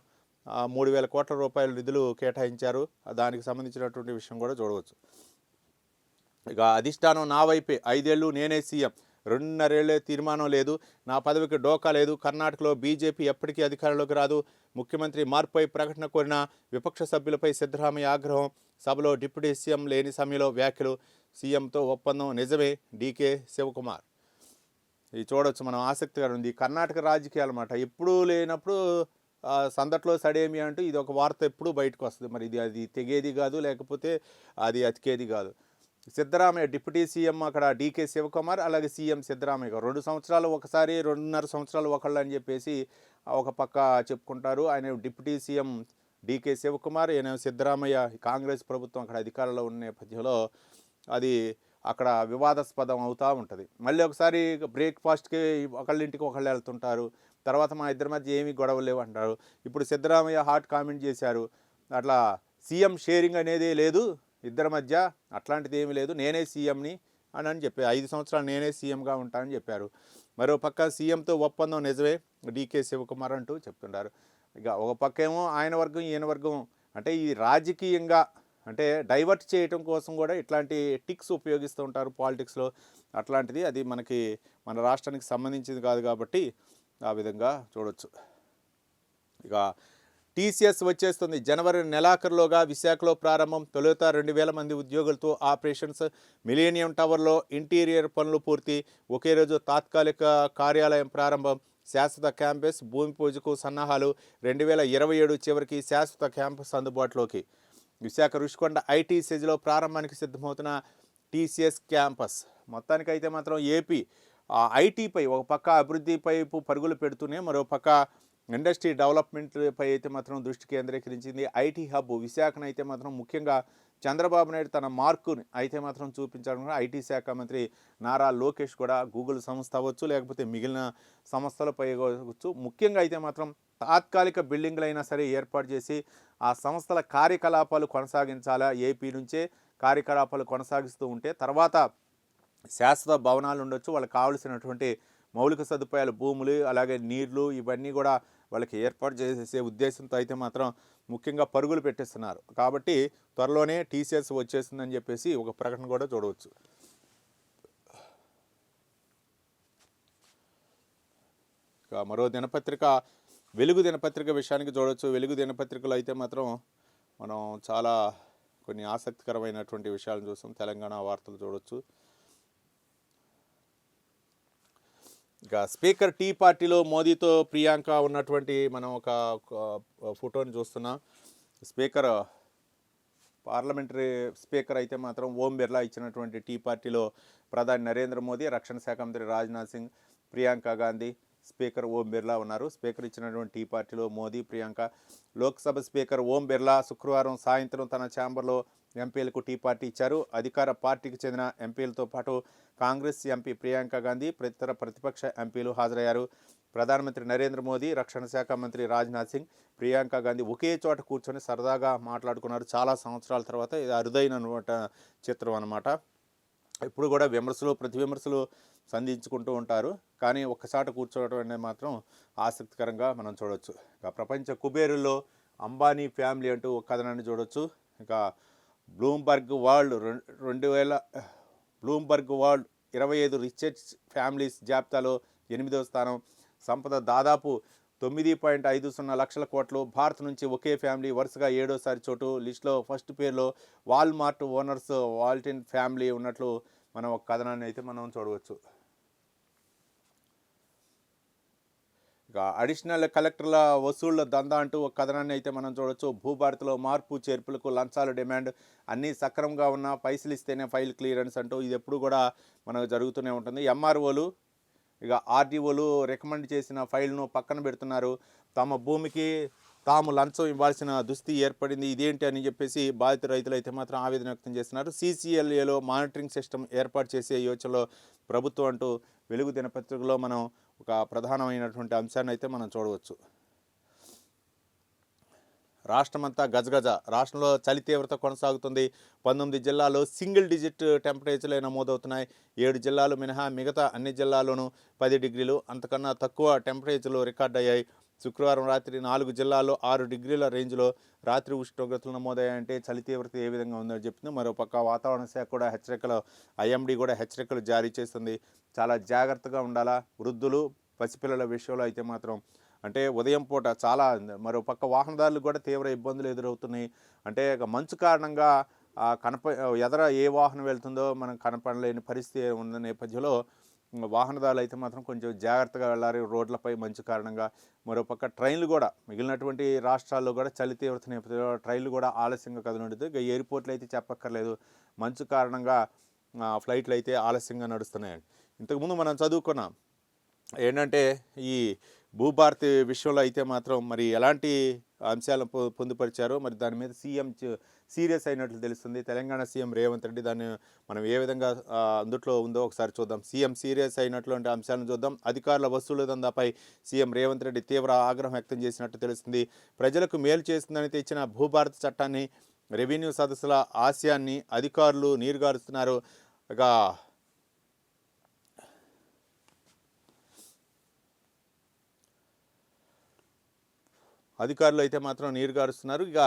3,000 కోట్ల రూపాయల నిధులు కేటాయించారు. దానికి సంబంధించినటువంటి విషయం కూడా చూడవచ్చు. ఇక అధిష్టానం నా వైపే, 5 ఏళ్ళు నేనే సీఎం, 2.5 ఏళ్లే తీర్మానం లేదు, నా పదవికి డోకా లేదు, కర్ణాటకలో బీజేపీ ఎప్పటికీ అధికారంలోకి రాదు, ముఖ్యమంత్రి మార్పుపై ప్రకటన కోరిన విపక్ష సభ్యులపై సిద్ధరామయ్య ఆగ్రహం, సభలో డిప్యూటీ సీఎం లేని సమయంలో వ్యాఖ్యలు, సీఎంతో ఒప్పందం నిజమే, డీకే శివకుమార్. ఇది చూడవచ్చు మనం, ఆసక్తిగా ఉంది. కర్ణాటక రాజకీయాలు అన్నమాట. ఎప్పుడూ లేనప్పుడు సందట్లో సడేమి అంటూ ఇది ఒక వార్త ఎప్పుడూ బయటకు వస్తుంది. మరి ఇది అది తెగేది కాదు, లేకపోతే అది అతికేది కాదు. సిద్ధరామయ్య డిప్యూటీ సీఎం అక్కడ డీకే శివకుమార్, అలాగే సీఎం సిద్ధరామయ్య 2 సంవత్సరాలు ఒకసారి, 2.5 సంవత్సరాలు ఒకళ్ళు అని చెప్పేసి ఒక పక్క చెప్పుకుంటారు. ఆయన డిప్యూటీ సీఎం డీకే శివకుమార్, ఈయన సిద్ధరామయ్య. కాంగ్రెస్ ప్రభుత్వం అక్కడ అధికారంలో ఉన్న నేపథ్యంలో అది అక్కడ వివాదాస్పదం అవుతూ ఉంటుంది. మళ్ళీ ఒకసారి బ్రేక్ఫాస్ట్కి ఒకళ్ళింటికి ఒకళ్ళు వెళ్తుంటారు. తర్వాత మా ఇద్దరి మధ్య ఏమీ గొడవలు లేవు అంటారు. ఇప్పుడు సిద్ధరామయ్య హాట్ కామెంట్ చేశారు, అట్లా సీఎం షేరింగ్ అనేది లేదు ఇద్దరి మధ్య, అట్లాంటిది ఏమీ లేదు, నేనే సీఎంని అని చెప్పారు. 5 సంవత్సరాలు నేనే సీఎంగా ఉంటానని చెప్పారు. మరో పక్క సీఎంతో ఒప్పందం నిజమే, డీకే శివకుమార్ అంటూ చెప్తున్నారు. ఇక ఒక పక్క ఏమో ఆయన వర్గం ఈయన వర్గం, అంటే ఈ రాజకీయంగా అంటే డైవర్ట్ చేయటం కోసం కూడా ఇట్లాంటి టిక్స్ ఉపయోగిస్తూ ఉంటారు పాలిటిక్స్లో. అట్లాంటిది అది మనకి మన రాష్ట్రానికి సంబంధించింది కాదు కాబట్టి ఆ విధంగా చూడవచ్చు. ఇక టీసీఎస్ వచ్చేస్తుంది. జనవరి నెలాఖరులోగా విశాఖలో ప్రారంభం. తొలుత 2,000 మంది ఉద్యోగులతో ఆపరేషన్స్. మిలీనియం టవర్లో ఇంటీరియర్ పనులు పూర్తి. ఒకే రోజు తాత్కాలిక కార్యాలయం ప్రారంభం. శాశ్వత క్యాంపస్ భూమి పూజకు సన్నాహాలు. 2027 చివరికి శాశ్వత క్యాంపస్ అందుబాటులోకి. విశాఖ రుషికొండ ఐటీ సెజ్లో ప్రారంభానికి సిద్ధమవుతున్న టీసీఎస్ క్యాంపస్. మొత్తానికైతే మాత్రం ఏపీ ఐటీపై ఒక పక్క అభివృద్ధి వైపు పరుగులు పెడుతూనే మరో పక్క ఇండస్ట్రీ డెవలప్మెంట్పై అయితే మాత్రం దృష్టి కేంద్రీకరించింది. ఐటీ హబ్ విశాఖను అయితే మాత్రం ముఖ్యంగా చంద్రబాబు నాయుడు తన మార్కుని అయితే మాత్రం చూపించడం. ఐటీ శాఖ మంత్రి నారా లోకేష్ కూడా గూగుల్ సంస్థ అవ్వచ్చు, లేకపోతే మిగిలిన సంస్థలపై అవ్వచ్చు, ముఖ్యంగా అయితే మాత్రం తాత్కాలిక బిల్డింగ్లైనా సరే ఏర్పాటు చేసి ఆ సంస్థల కార్యకలాపాలు కొనసాగించాలా. ఏపీ నుంచే కార్యకలాపాలు కొనసాగిస్తూ ఉంటే తర్వాత శాశ్వత భవనాలు ఉండొచ్చు, వాళ్ళకి కావలసినటువంటి మౌలిక సదుపాయాలు, భూములు, అలాగే నీళ్లు, ఇవన్నీ కూడా వాళ్ళకి ఏర్పాటు చేసే ఉద్దేశంతో అయితే మాత్రం ముఖ్యంగా పరుగులు పెట్టేస్తున్నారు. కాబట్టి త్వరలోనే టీసీఎస్ వచ్చేస్తుందని చెప్పేసి ఒక ప్రకటన కూడా చూడవచ్చు. ఇక మరో దినపత్రిక వెలుగు దినపత్రిక విషయానికి చూడవచ్చు. వెలుగు దినపత్రికలో అయితే మాత్రం మనం చాలా కొన్ని ఆసక్తికరమైనటువంటి విషయాలను చూస్తాం. తెలంగాణ వార్తలు చూడవచ్చు. ఇక స్పీకర్ టీ పార్టీలో మోదీతో ప్రియాంక ఉన్నటువంటి మనం ఒక ఫోటోని చూస్తున్నాం. స్పీకర్ పార్లమెంటరీ స్పీకర్ అయితే మాత్రం ఓం బిర్లా ఇచ్చినటువంటి టీ పార్టీలో ప్రధాని నరేంద్ర మోదీ, రక్షణ శాఖ మంత్రి రాజ్నాథ్ సింగ్, ప్రియాంక గాంధీ, స్పీకర్ ఓం బిర్లా ఉన్నారు. స్పీకర్ ఇచ్చినటువంటి టీ పార్టీలో మోదీ, ప్రియాంక. లోక్సభ స్పీకర్ ఓం బిర్లా శుక్రవారం సాయంత్రం తన ఛాంబర్లో ఎంపీలకు టీ పార్టీ ఇచ్చారు. అధికార పార్టీకి చెందిన ఎంపీలతో పాటు కాంగ్రెస్ ఎంపీ ప్రియాంక గాంధీ, ఇతర ప్రతిపక్ష ఎంపీలు హాజరయ్యారు. ప్రధానమంత్రి నరేంద్ర మోదీ, రక్షణ శాఖ మంత్రి రాజ్నాథ్ సింగ్, ప్రియాంక గాంధీ ఒకే చోట కూర్చొని సరదాగా మాట్లాడుకున్నారు. చాలా సంవత్సరాల తర్వాత ఇది అరుదైన చిత్రం అన్నమాట. ఇప్పుడు కూడా విమర్శలు ప్రతి విమర్శలు సంధించుకుంటూ ఉంటారు, కానీ ఒక్కసాట కూర్చోవడం అనేది మాత్రం ఆసక్తికరంగా మనం చూడవచ్చు. ఇక ప్రపంచ కుబేరుల్లో అంబానీ ఫ్యామిలీ అంటూ ఒక కథనాన్ని చూడవచ్చు. ఇక బ్లూంబర్గ్ వరల్డ్ 25 రిచెస్ట్ ఫ్యామిలీస్ జాబితాలో 8వ స్థానం. సంపద దాదాపు 9.50 లక్షల కోట్లు. భారత్ నుంచి ఒకే ఫ్యామిలీ వరుసగా 7వసారి చోటు. లిస్టులో ఫస్ట్ పేరులో వాల్మార్ట్ ఓనర్స్ వాల్టిన్ ఫ్యామిలీ ఉన్నట్లు మనం ఒక కథనాన్ని అయితే మనం చూడవచ్చు. ఇక అడిషనల్ కలెక్టర్ల వసూళ్ల దందా అంటూ ఒక కథనాన్ని అయితే మనం చూడొచ్చు. భూభారతిలో మార్పు చేర్పులకు లంచాల డిమాండ్, అన్నీ సక్రమంగా ఉన్న పైసలు ఇస్తేనే ఫైల్ క్లియరెన్స్ అంటూ ఇది ఎప్పుడు కూడా మనకు జరుగుతూనే ఉంటుంది. ఎంఆర్ఓలు ఆర్డీఓలు రికమెండ్ చేసిన ఫైల్ను పక్కన పెడుతున్నారు. తమ భూమికి తాము లంచం ఇవ్వాల్సిన దుస్థితి ఏర్పడింది, ఇదేంటి అని చెప్పేసి బాధిత రైతులు అయితే మాత్రం ఆవేదన వ్యక్తం చేస్తున్నారు. సీసీఎల్ఏలో మానిటరింగ్ సిస్టమ్ ఏర్పాటు చేసే యోచనలో ప్రభుత్వం అంటూ వెలుగు దినపత్రికలో మనం ఒక ప్రధానమైనటువంటి అంశాన్ని అయితే మనం చూడవచ్చు. రాష్ట్రమంతా గజగజ, రాష్ట్రంలో చలి తీవ్రత కొనసాగుతుంది. 19 జిల్లాల్లో సింగిల్ డిజిట్ టెంపరేచర్లే నమోదవుతున్నాయి. 7 జిల్లాలు మినహా మిగతా అన్ని జిల్లాల్లోనూ 10 డిగ్రీలు అంతకన్నా తక్కువ టెంపరేచర్లు రికార్డ్ అయ్యాయి. శుక్రవారం రాత్రి 4 జిల్లాల్లో 6 డిగ్రీల రేంజ్లో రాత్రి ఉష్ణోగ్రతలు నమోదయ్యాయంటే చలి తీవ్రత ఏ విధంగా ఉందని చెప్తుంది. మరోపక్క వాతావరణ శాఖ కూడా హెచ్చరికలు, ఐఎండీ కూడా హెచ్చరికలు జారీ చేస్తుంది. చాలా జాగ్రత్తగా ఉండాలా. వృద్ధులు, పసిపిల్లల విషయంలో అయితే మాత్రం అంటే ఉదయం పూట చాలా, మరోపక్క వాహనదారులు కూడా తీవ్ర ఇబ్బందులు ఎదురవుతున్నాయి. అంటే మంచు కారణంగా ఎదర ఏ వాహనం వెళ్తుందో మనం కనపడలేని పరిస్థితి ఉన్న నేపథ్యంలో వాహనదారులు అయితే మాత్రం కొంచెం జాగ్రత్తగా వెళ్ళాలి రోడ్లపై మంచు కారణంగా. మరోపక్క ట్రైన్లు కూడా మిగిలినటువంటి రాష్ట్రాల్లో కూడా చలి తీవ్రత నేపథ్యంలో ట్రైన్లు కూడా ఆలస్యంగా కదులుంటుంది. ఇక ఎయిర్పోర్ట్లు అయితే చెప్పక్కర్లేదు, మంచు కారణంగా ఫ్లైట్లు అయితే ఆలస్యంగా నడుస్తున్నాయి. ఇంతకుముందు మనం చదువుకున్నాం ఏంటంటే ఈ భూభారతి విషయంలో అయితే మాత్రం మరి ఎలాంటి అంశాలను పొందుపరిచారో మరి దాని మీద సీఎం సీరియస్ అయినట్లు తెలుస్తుంది. తెలంగాణ సీఎం రేవంత్ రెడ్డి దాన్ని మనం ఏ విధంగా అందుట్లో ఉందో ఒకసారి చూద్దాం. సీఎం సీరియస్ అయినటువంటి అంశాలను చూద్దాం. అధికారుల వసూలు దందాపై సీఎం రేవంత్ రెడ్డి తీవ్ర ఆగ్రహం వ్యక్తం చేసినట్టు తెలుస్తుంది. ప్రజలకు మేలు చేస్తుందని తెచ్చిన భూభారతి చట్టాన్ని, రెవెన్యూ సదస్సుల ఆశయాన్ని అధికారులు నీరుగారుస్తున్నారు. ఇక అధికారులు అయితే మాత్రం నీరుగారుస్తున్నారు. ఇక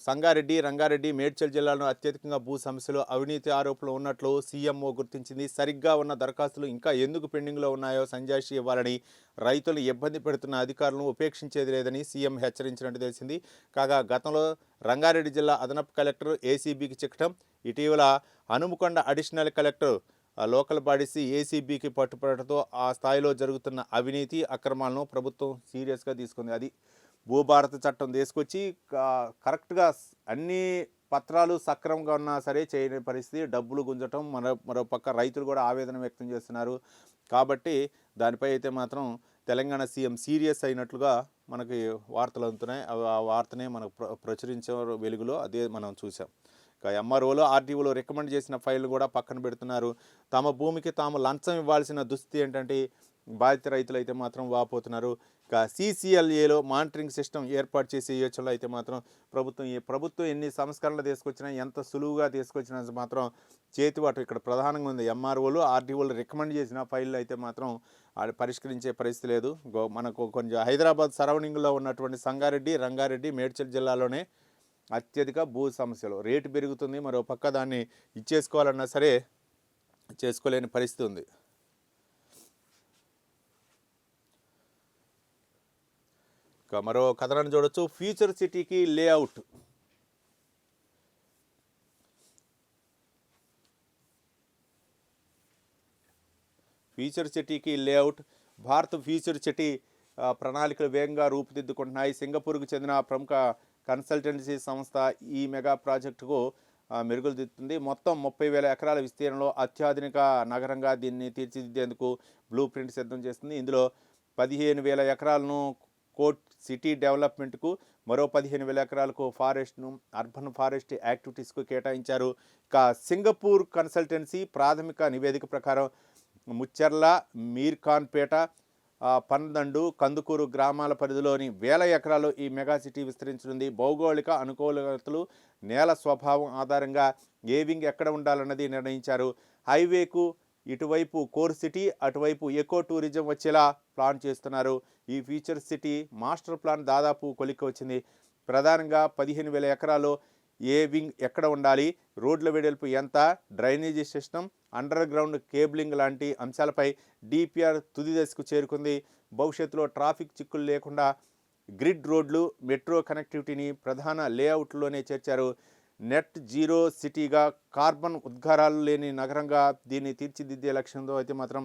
సంగారెడ్డి, రంగారెడ్డి, మేడ్చల్ జిల్లాలో అత్యధికంగా భూ సమస్యలు, అవినీతి ఆరోపణలు ఉన్నట్లు సీఎంఓ గుర్తించింది. సరిగ్గా ఉన్న దరఖాస్తులు ఇంకా ఎందుకు పెండింగ్లో ఉన్నాయో సంజాయిషి ఇవ్వాలని, రైతులు ఇబ్బంది పెడుతున్న అధికారులను ఉపేక్షించేది లేదని సీఎం హెచ్చరించినట్టు తెలిసింది. కాగా గతంలో రంగారెడ్డి జిల్లా అదనపు కలెక్టర్ ఏసీబీకి చిక్కడం, ఇటీవల Hanamkonda additional collector local bodies ఏసీబీకి పట్టుపడటంతో ఆ స్థాయిలో జరుగుతున్న అవినీతి అక్రమాలను ప్రభుత్వం సీరియస్గా తీసుకుంది. అది భూభారత చట్టం తీసుకొచ్చి కరెక్ట్గా అన్ని పత్రాలు సక్రమంగా ఉన్నా సరే చేయని పరిస్థితి, డబ్బులు గుంజటం, మరోపక్క రైతులు కూడా ఆవేదన వ్యక్తం చేస్తున్నారు. కాబట్టి దానిపై అయితే మాత్రం తెలంగాణ సీఎం సీరియస్ అయినట్లుగా మనకి వార్తలు అందుతున్నాయి. ఆ వార్తనే మనకు ప్రచురించే వెలుగులో అదే మనం చూసాం. ఇక ఎంఆర్ఓలో, ఆర్టీఓలో రికమెండ్ చేసిన ఫైల్ కూడా పక్కన పెడుతున్నారు. తమ భూమికి తాము లంచం ఇవ్వాల్సిన దుస్థితి ఏంటంటే బాధిత రైతులు అయితే మాత్రం వాపోతున్నారు. ఇక సీసీఎల్ఏలో మానిటరింగ్ సిస్టమ్ ఏర్పాటు చేసే యోచనలో అయితే మాత్రం ప్రభుత్వం ఎన్ని సంస్కరణలు తీసుకొచ్చినా, ఎంత సులువుగా తీసుకొచ్చినా మాత్రం చేతివాటు ఇక్కడ ప్రధానంగా ఉంది. ఎంఆర్ఓలు, ఆర్టీఓలు రికమెండ్ చేసిన ఫైళ్ళు అయితే మాత్రం పరిష్కరించే పరిస్థితి లేదు. మనకు కొంచెం హైదరాబాద్ సరౌండింగ్లో ఉన్నటువంటి సంగారెడ్డి, రంగారెడ్డి, మేడ్చల్ జిల్లాలోనే అత్యధిక భూ సమస్యలు. రేటు పెరుగుతుంది, మరో పక్క దాన్ని ఇచ్చేసుకోవాలన్నా సరే చేసుకోలేని పరిస్థితి ఉంది. ఇక మరో కథనాన్ని చూడొచ్చు. ఫ్యూచర్ సిటీకి లేఅవుట్. ఫ్యూచర్ సిటీకి లేఅవుట్. భారత్ ఫ్యూచర్ సిటీ ప్రణాళికలు వేగంగా రూపుదిద్దుకుంటున్నాయి. సింగపూర్కు చెందిన ప్రముఖ కన్సల్టెన్సీ సంస్థ ఈ మెగా ప్రాజెక్టుకు మెరుగులు దిద్దుతుంది. మొత్తం 30,000 ఎకరాల విస్తీర్ణంలో అత్యాధునిక నగరంగా దీన్ని తీర్చిదిద్దేందుకు బ్లూ ప్రింట్ సిద్ధం చేస్తుంది. ఇందులో 15,000 ఎకరాలను కోర్ట్ సిటీ డెవలప్మెంట్కు, మరో 15,000 ఎకరాలకు ఫారెస్ట్ను, అర్బన్ ఫారెస్ట్ యాక్టివిటీస్కు కేటాయించారు. ఇక సింగపూర్ కన్సల్టెన్సీ ప్రాథమిక నివేదిక ప్రకారం ముచ్చెర్ల, మీర్ఖాన్పేట, పన్దండు, కందుకూరు గ్రామాల పరిధిలోని 1000 ఎకరాలు ఈ మెగా సిటీ విస్తరించనుంది. భౌగోళిక అనుకూలతలు, నేల స్వభావం ఆధారంగా ఏ వింగ్ ఎక్కడ ఉండాలన్నది నిర్ణయించారు. హైవేకు ఇటువైపు కోర్ సిటీ, అటువైపు ఎకో టూరిజం వచ్చేలా ప్లాన్ చేస్తున్నారు. ఈ ఫ్యూచర్ సిటీ మాస్టర్ ప్లాన్ దాదాపు కొలిక్కి వచ్చింది. ప్రధానంగా 15,000 ఎకరాల్లో ఏ వింగ్ ఎక్కడ ఉండాలి, రోడ్ల వెడల్పు ఎంత, drainage system, under ground cabling లాంటి అంశాలపై డిపిఆర్ తుది దశకు చేరుకుంది. భవిష్యత్తులో ట్రాఫిక్ చిక్కులు లేకుండా గ్రిడ్ రోడ్లు, మెట్రో కనెక్టివిటీని ప్రధాన లేఅవుట్లోనే చేర్చారు. నెట్ జీరో సిటీగా, కార్బన్ ఉద్గారాలు లేని నగరంగా దీన్ని తీర్చిదిద్దే లక్ష్యంతో అయితే మాత్రం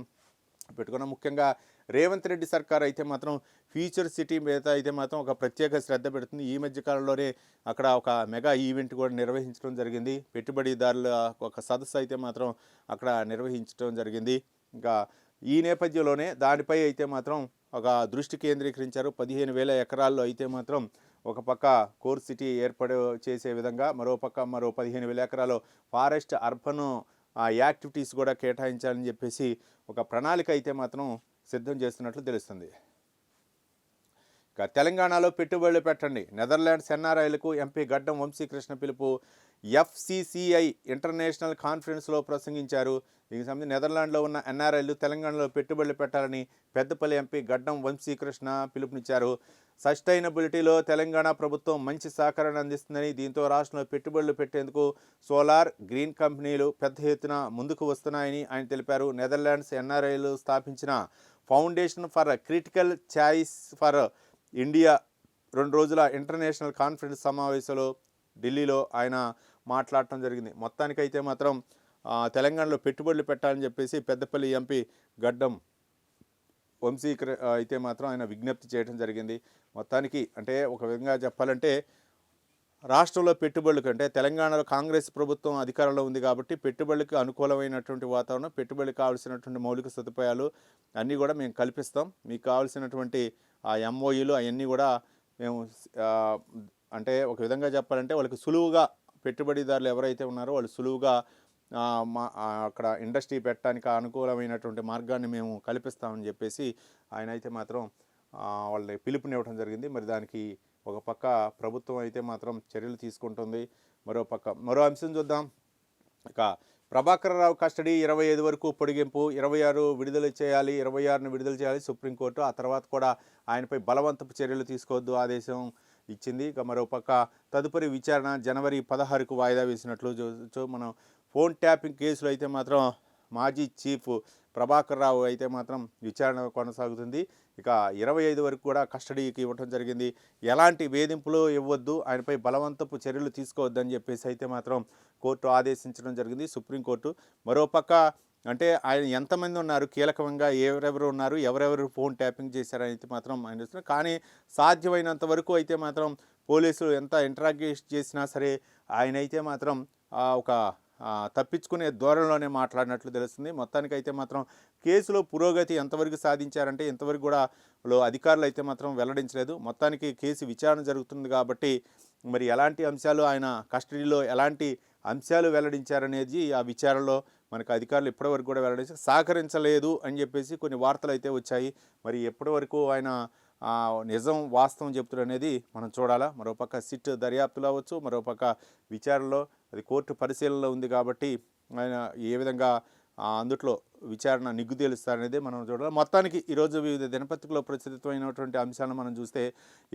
పెట్టుకున్నాం. ముఖ్యంగా రేవంత్ రెడ్డి సర్కార్ అయితే మాత్రం ఫ్యూచర్ సిటీ మీద అయితే మాత్రం ఒక ప్రత్యేక శ్రద్ధ పెడుతుంది. ఈ మధ్య కాలంలోనే అక్కడ ఒక మెగా ఈవెంట్ కూడా నిర్వహించడం జరిగింది. పెట్టుబడిదారుల ఒక సదస్సు అయితే మాత్రం అక్కడ నిర్వహించడం జరిగింది. ఇంకా ఈ నేపథ్యంలోనే దానిపై అయితే మాత్రం ఒక దృష్టి కేంద్రీకరించారు. 15,000 ఎకరాల్లో అయితే మాత్రం ఒక పక్క కోర్ సిటీ ఏర్పాటు చేసే విధంగా, మరో 15,000 ఎకరాలు ఫారెస్ట్ అర్బన్ యాక్టివిటీస్ కూడా కేటాయించాలని చెప్పేసి ఒక ప్రణాళిక అయితే మాత్రం సిద్ధం చేస్తున్నట్లు తెలుస్తుంది. ఇక తెలంగాణలో పెట్టుబడులు పెట్టండి, నెదర్లాండ్స్ ఎన్ఆర్ఐలకు ఎంపీ గడ్డం వంశీకృష్ణ పిలుపు. ఎఫ్సిసిఐ ఇంటర్నేషనల్ కాన్ఫరెన్స్లో ప్రసంగించారు. దీనికి సంబంధించి నెదర్లాండ్లో ఉన్న ఎన్ఆర్ఐలు తెలంగాణలో పెట్టుబడులు పెట్టాలని పెద్దపల్లి ఎంపీ గడ్డం వంశీకృష్ణ పిలుపునిచ్చారు. సస్టైనబిలిటీలో తెలంగాణ ప్రభుత్వం మంచి సహకారాన్ని అందిస్తుందని, దీంతో రాష్ట్రంలో పెట్టుబడులు పెట్టేందుకు సోలార్, గ్రీన్ కంపెనీలు పెద్ద ఎత్తున ముందుకు వస్తున్నాయని ఆయన తెలిపారు. నెదర్లాండ్స్ ఎన్ఆర్ఐలు స్థాపించిన foundation for critical choice for India 2 రోజుల ఇంటర్నేషనల్ కాన్ఫరెన్స్ సమావేశంలో ఢిల్లీలో ఆయన మాట్లాడటం జరిగింది. మొత్తానికైతే మాత్రం తెలంగాణలో పెట్టుబడులు పెట్టాలని చెప్పేసి పెద్దపల్లి ఎంపీ గడ్డం అయితే మాత్రం ఆయన విజ్ఞప్తి చేయడం జరిగింది. మొత్తానికి అంటే ఒక విధంగా చెప్పాలంటే రాష్ట్రంలో పెట్టుబడులకు, అంటే తెలంగాణలో కాంగ్రెస్ ప్రభుత్వం అధికారంలో ఉంది కాబట్టి పెట్టుబడులకు అనుకూలమైనటువంటి వాతావరణం, పెట్టుబడులకు కావాల్సినటువంటి మౌలిక సదుపాయాలు అన్నీ కూడా మేము కల్పిస్తాం. మీకు కావాల్సినటువంటి ఆ ఎంఓయూలు అవన్నీ కూడా మేము అంటే ఒక విధంగా చెప్పాలంటే వాళ్ళకి సులువుగా, పెట్టుబడిదారులు ఎవరైతే ఉన్నారో వాళ్ళు సులువుగా అక్కడ ఇండస్ట్రీ పెట్టడానికి అనుకూలమైనటువంటి మార్గాన్ని మేము కల్పిస్తామని చెప్పేసి ఆయన అయితే మాత్రం వాళ్ళని పిలుపునివ్వడం జరిగింది. మరి దానికి ఒక పక్క ప్రభుత్వం అయితే మాత్రం చర్యలు తీసుకుంటుంది. మరో అంశం చూద్దాం. ఇక ప్రభాకర్ రావు కస్టడీ 25 వరకు పొడిగింపు, 26 విడుదల చేయాలి, 26ను విడుదల చేయాలి సుప్రీంకోర్టు. ఆ తర్వాత కూడా ఆయనపై బలవంతపు చర్యలు తీసుకోవద్దు ఆదేశం ఇచ్చింది. ఇక మరోపక్క తదుపరి విచారణ జనవరి 16కు వాయిదా వేసినట్లు మనం ఫోన్ ట్యాపింగ్ కేసులో అయితే మాత్రం మాజీ చీఫ్ ప్రభాకర్ రావు అయితే మాత్రం విచారణ కొనసాగుతుంది. ఇక 25 వరకు కూడా కస్టడీకి ఇవ్వడం జరిగింది. ఎలాంటి వేధింపులు ఇవ్వద్దు, ఆయనపై బలవంతపు చర్యలు తీసుకోవద్దని చెప్పేసి అయితే మాత్రం కోర్టు ఆదేశించడం జరిగింది సుప్రీంకోర్టు. మరోపక్క అంటే ఆయన ఎంతమంది ఉన్నారు, కీలకంగా ఎవరెవరు ఉన్నారు, ఎవరెవరు ఫోన్ ట్యాపింగ్ చేశారని అయితే మాత్రం ఆయన చూస్తున్నారు. కానీ సాధ్యమైనంత వరకు అయితే మాత్రం పోలీసులు ఎంత ఇంటరాగేట్ చేసినా సరే ఆయన అయితే మాత్రం ఒక తప్పించుకునే ధోరణిలోనే మాట్లాడినట్లు తెలుస్తుంది. మొత్తానికైతే మాత్రం కేసులో పురోగతి ఎంతవరకు సాధించారంటే ఇంతవరకు కూడా అధికారులు అయితే మాత్రం వెల్లడించలేదు. మొత్తానికి కేసు విచారణ జరుగుతుంది కాబట్టి మరి ఎలాంటి అంశాలు, ఆయన కస్టడీలో ఎలాంటి అంశాలు వెల్లడించారనేది ఆ విచారణలో మనకు అధికారులు ఇప్పటివరకు కూడా వెల్లడించారు. సహకరించలేదు అని చెప్పేసి కొన్ని వార్తలు అయితే వచ్చాయి. మరి ఎప్పటివరకు ఆయన నిజం వాస్తవం చెప్తున్నారు అనేది మనం చూడాలా. మరోపక్క సిట్ దర్యాప్తులో అవ్వచ్చు, మరోపక్క విచారణలో అది కోర్టు పరిశీలనలో ఉంది కాబట్టి ఆయన ఏ విధంగా అందుట్లో విచారణ నిగ్గు తేలుస్తారనేది మనం చూడాలి. మొత్తానికి ఈరోజు వివిధ దినపత్రికలో ప్రచురితమైనటువంటి అంశాలను మనం చూస్తే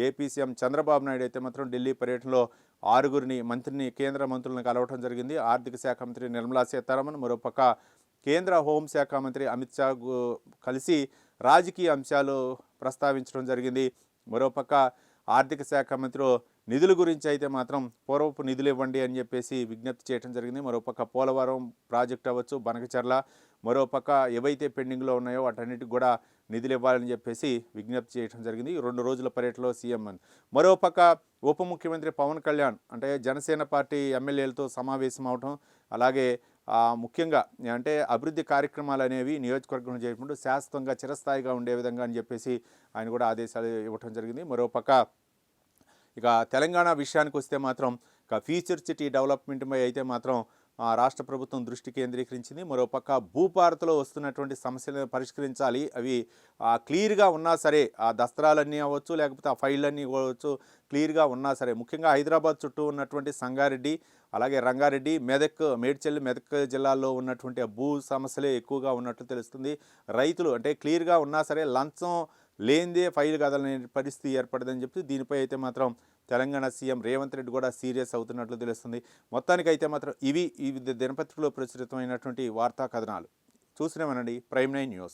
ఏపీ సీఎం చంద్రబాబు నాయుడు అయితే మాత్రం ఢిల్లీ పర్యటనలో 6 కేంద్ర మంత్రులను కలవటం జరిగింది. ఆర్థిక శాఖ మంత్రి నిర్మలా సీతారామన్, మరోపక్క కేంద్ర హోంశాఖ మంత్రి అమిత్ షా కలిసి రాజకీయ అంశాలు ప్రస్తావించడం జరిగింది. మరోపక్క ఆర్థిక శాఖ మంత్రి నిధుల గురించి అయితే మాత్రం పూర్వపు నిధులు ఇవ్వండి అని చెప్పేసి విజ్ఞప్తి చేయడం జరిగింది. మరోపక్క పోలవరం ప్రాజెక్ట్ అవ్వచ్చు, బనకచర్ల, మరోపక్క ఏవైతే పెండింగ్లో ఉన్నాయో వాటన్నిటికి కూడా నిధులు ఇవ్వాలని చెప్పేసి విజ్ఞప్తి చేయడం జరిగింది 2 రోజుల పర్యటనలో సీఎం. మరోపక్క ఉప ముఖ్యమంత్రి పవన్ కళ్యాణ్ అంటే జనసేన పార్టీ ఎమ్మెల్యేలతో సమావేశం అవటం, అలాగే ముఖ్యంగా అంటే అభివృద్ధి కార్యక్రమాలు అనేవి నియోజకవర్గం చేసుకుంటూ శాశ్వతంగా చిరస్థాయిగా ఉండే విధంగా అని చెప్పేసి ఆయన కూడా ఆదేశాలు ఇవ్వటం జరిగింది. మరోపక్క ఇక తెలంగాణ విషయానికి వస్తే మాత్రం ఇక ఫ్యూచర్ సిటీ డెవలప్మెంట్పై అయితే మాత్రం రాష్ట్ర ప్రభుత్వం దృష్టి కేంద్రీకరించింది. మరోపక్క భూపారతలో వస్తున్నటువంటి సమస్యలను పరిష్కరించాలి, అవి క్లియర్గా ఉన్నా సరే, ఆ దస్త్రాలన్నీ అవ్వచ్చు లేకపోతే ఆ ఫైళ్ళన్నీ అవ్వచ్చు, క్లియర్గా ఉన్నా సరే, ముఖ్యంగా హైదరాబాద్ చుట్టూ ఉన్నటువంటి సంగారెడ్డి, అలాగే రంగారెడ్డి, మేడ్చల్ మెదక్ జిల్లాల్లో ఉన్నటువంటి భూ సమస్యలే ఎక్కువగా ఉన్నట్లు తెలుస్తుంది. రైతులు అంటే క్లియర్గా ఉన్నా సరే లంచం లేనిదే ఫైల్ కదలనే పరిస్థితి ఏర్పడదని చెప్పి దీనిపై అయితే మాత్రం తెలంగాణ సీఎం రేవంత్ రెడ్డి కూడా సీరియస్ అవుతున్నట్లు తెలుస్తుంది. మొత్తానికైతే మాత్రం ఇవి దినపత్రికలో ప్రచురితమైనటువంటి వార్తా కథనాలు. చూసినామనండి ప్రైమ్ 9 న్యూస్.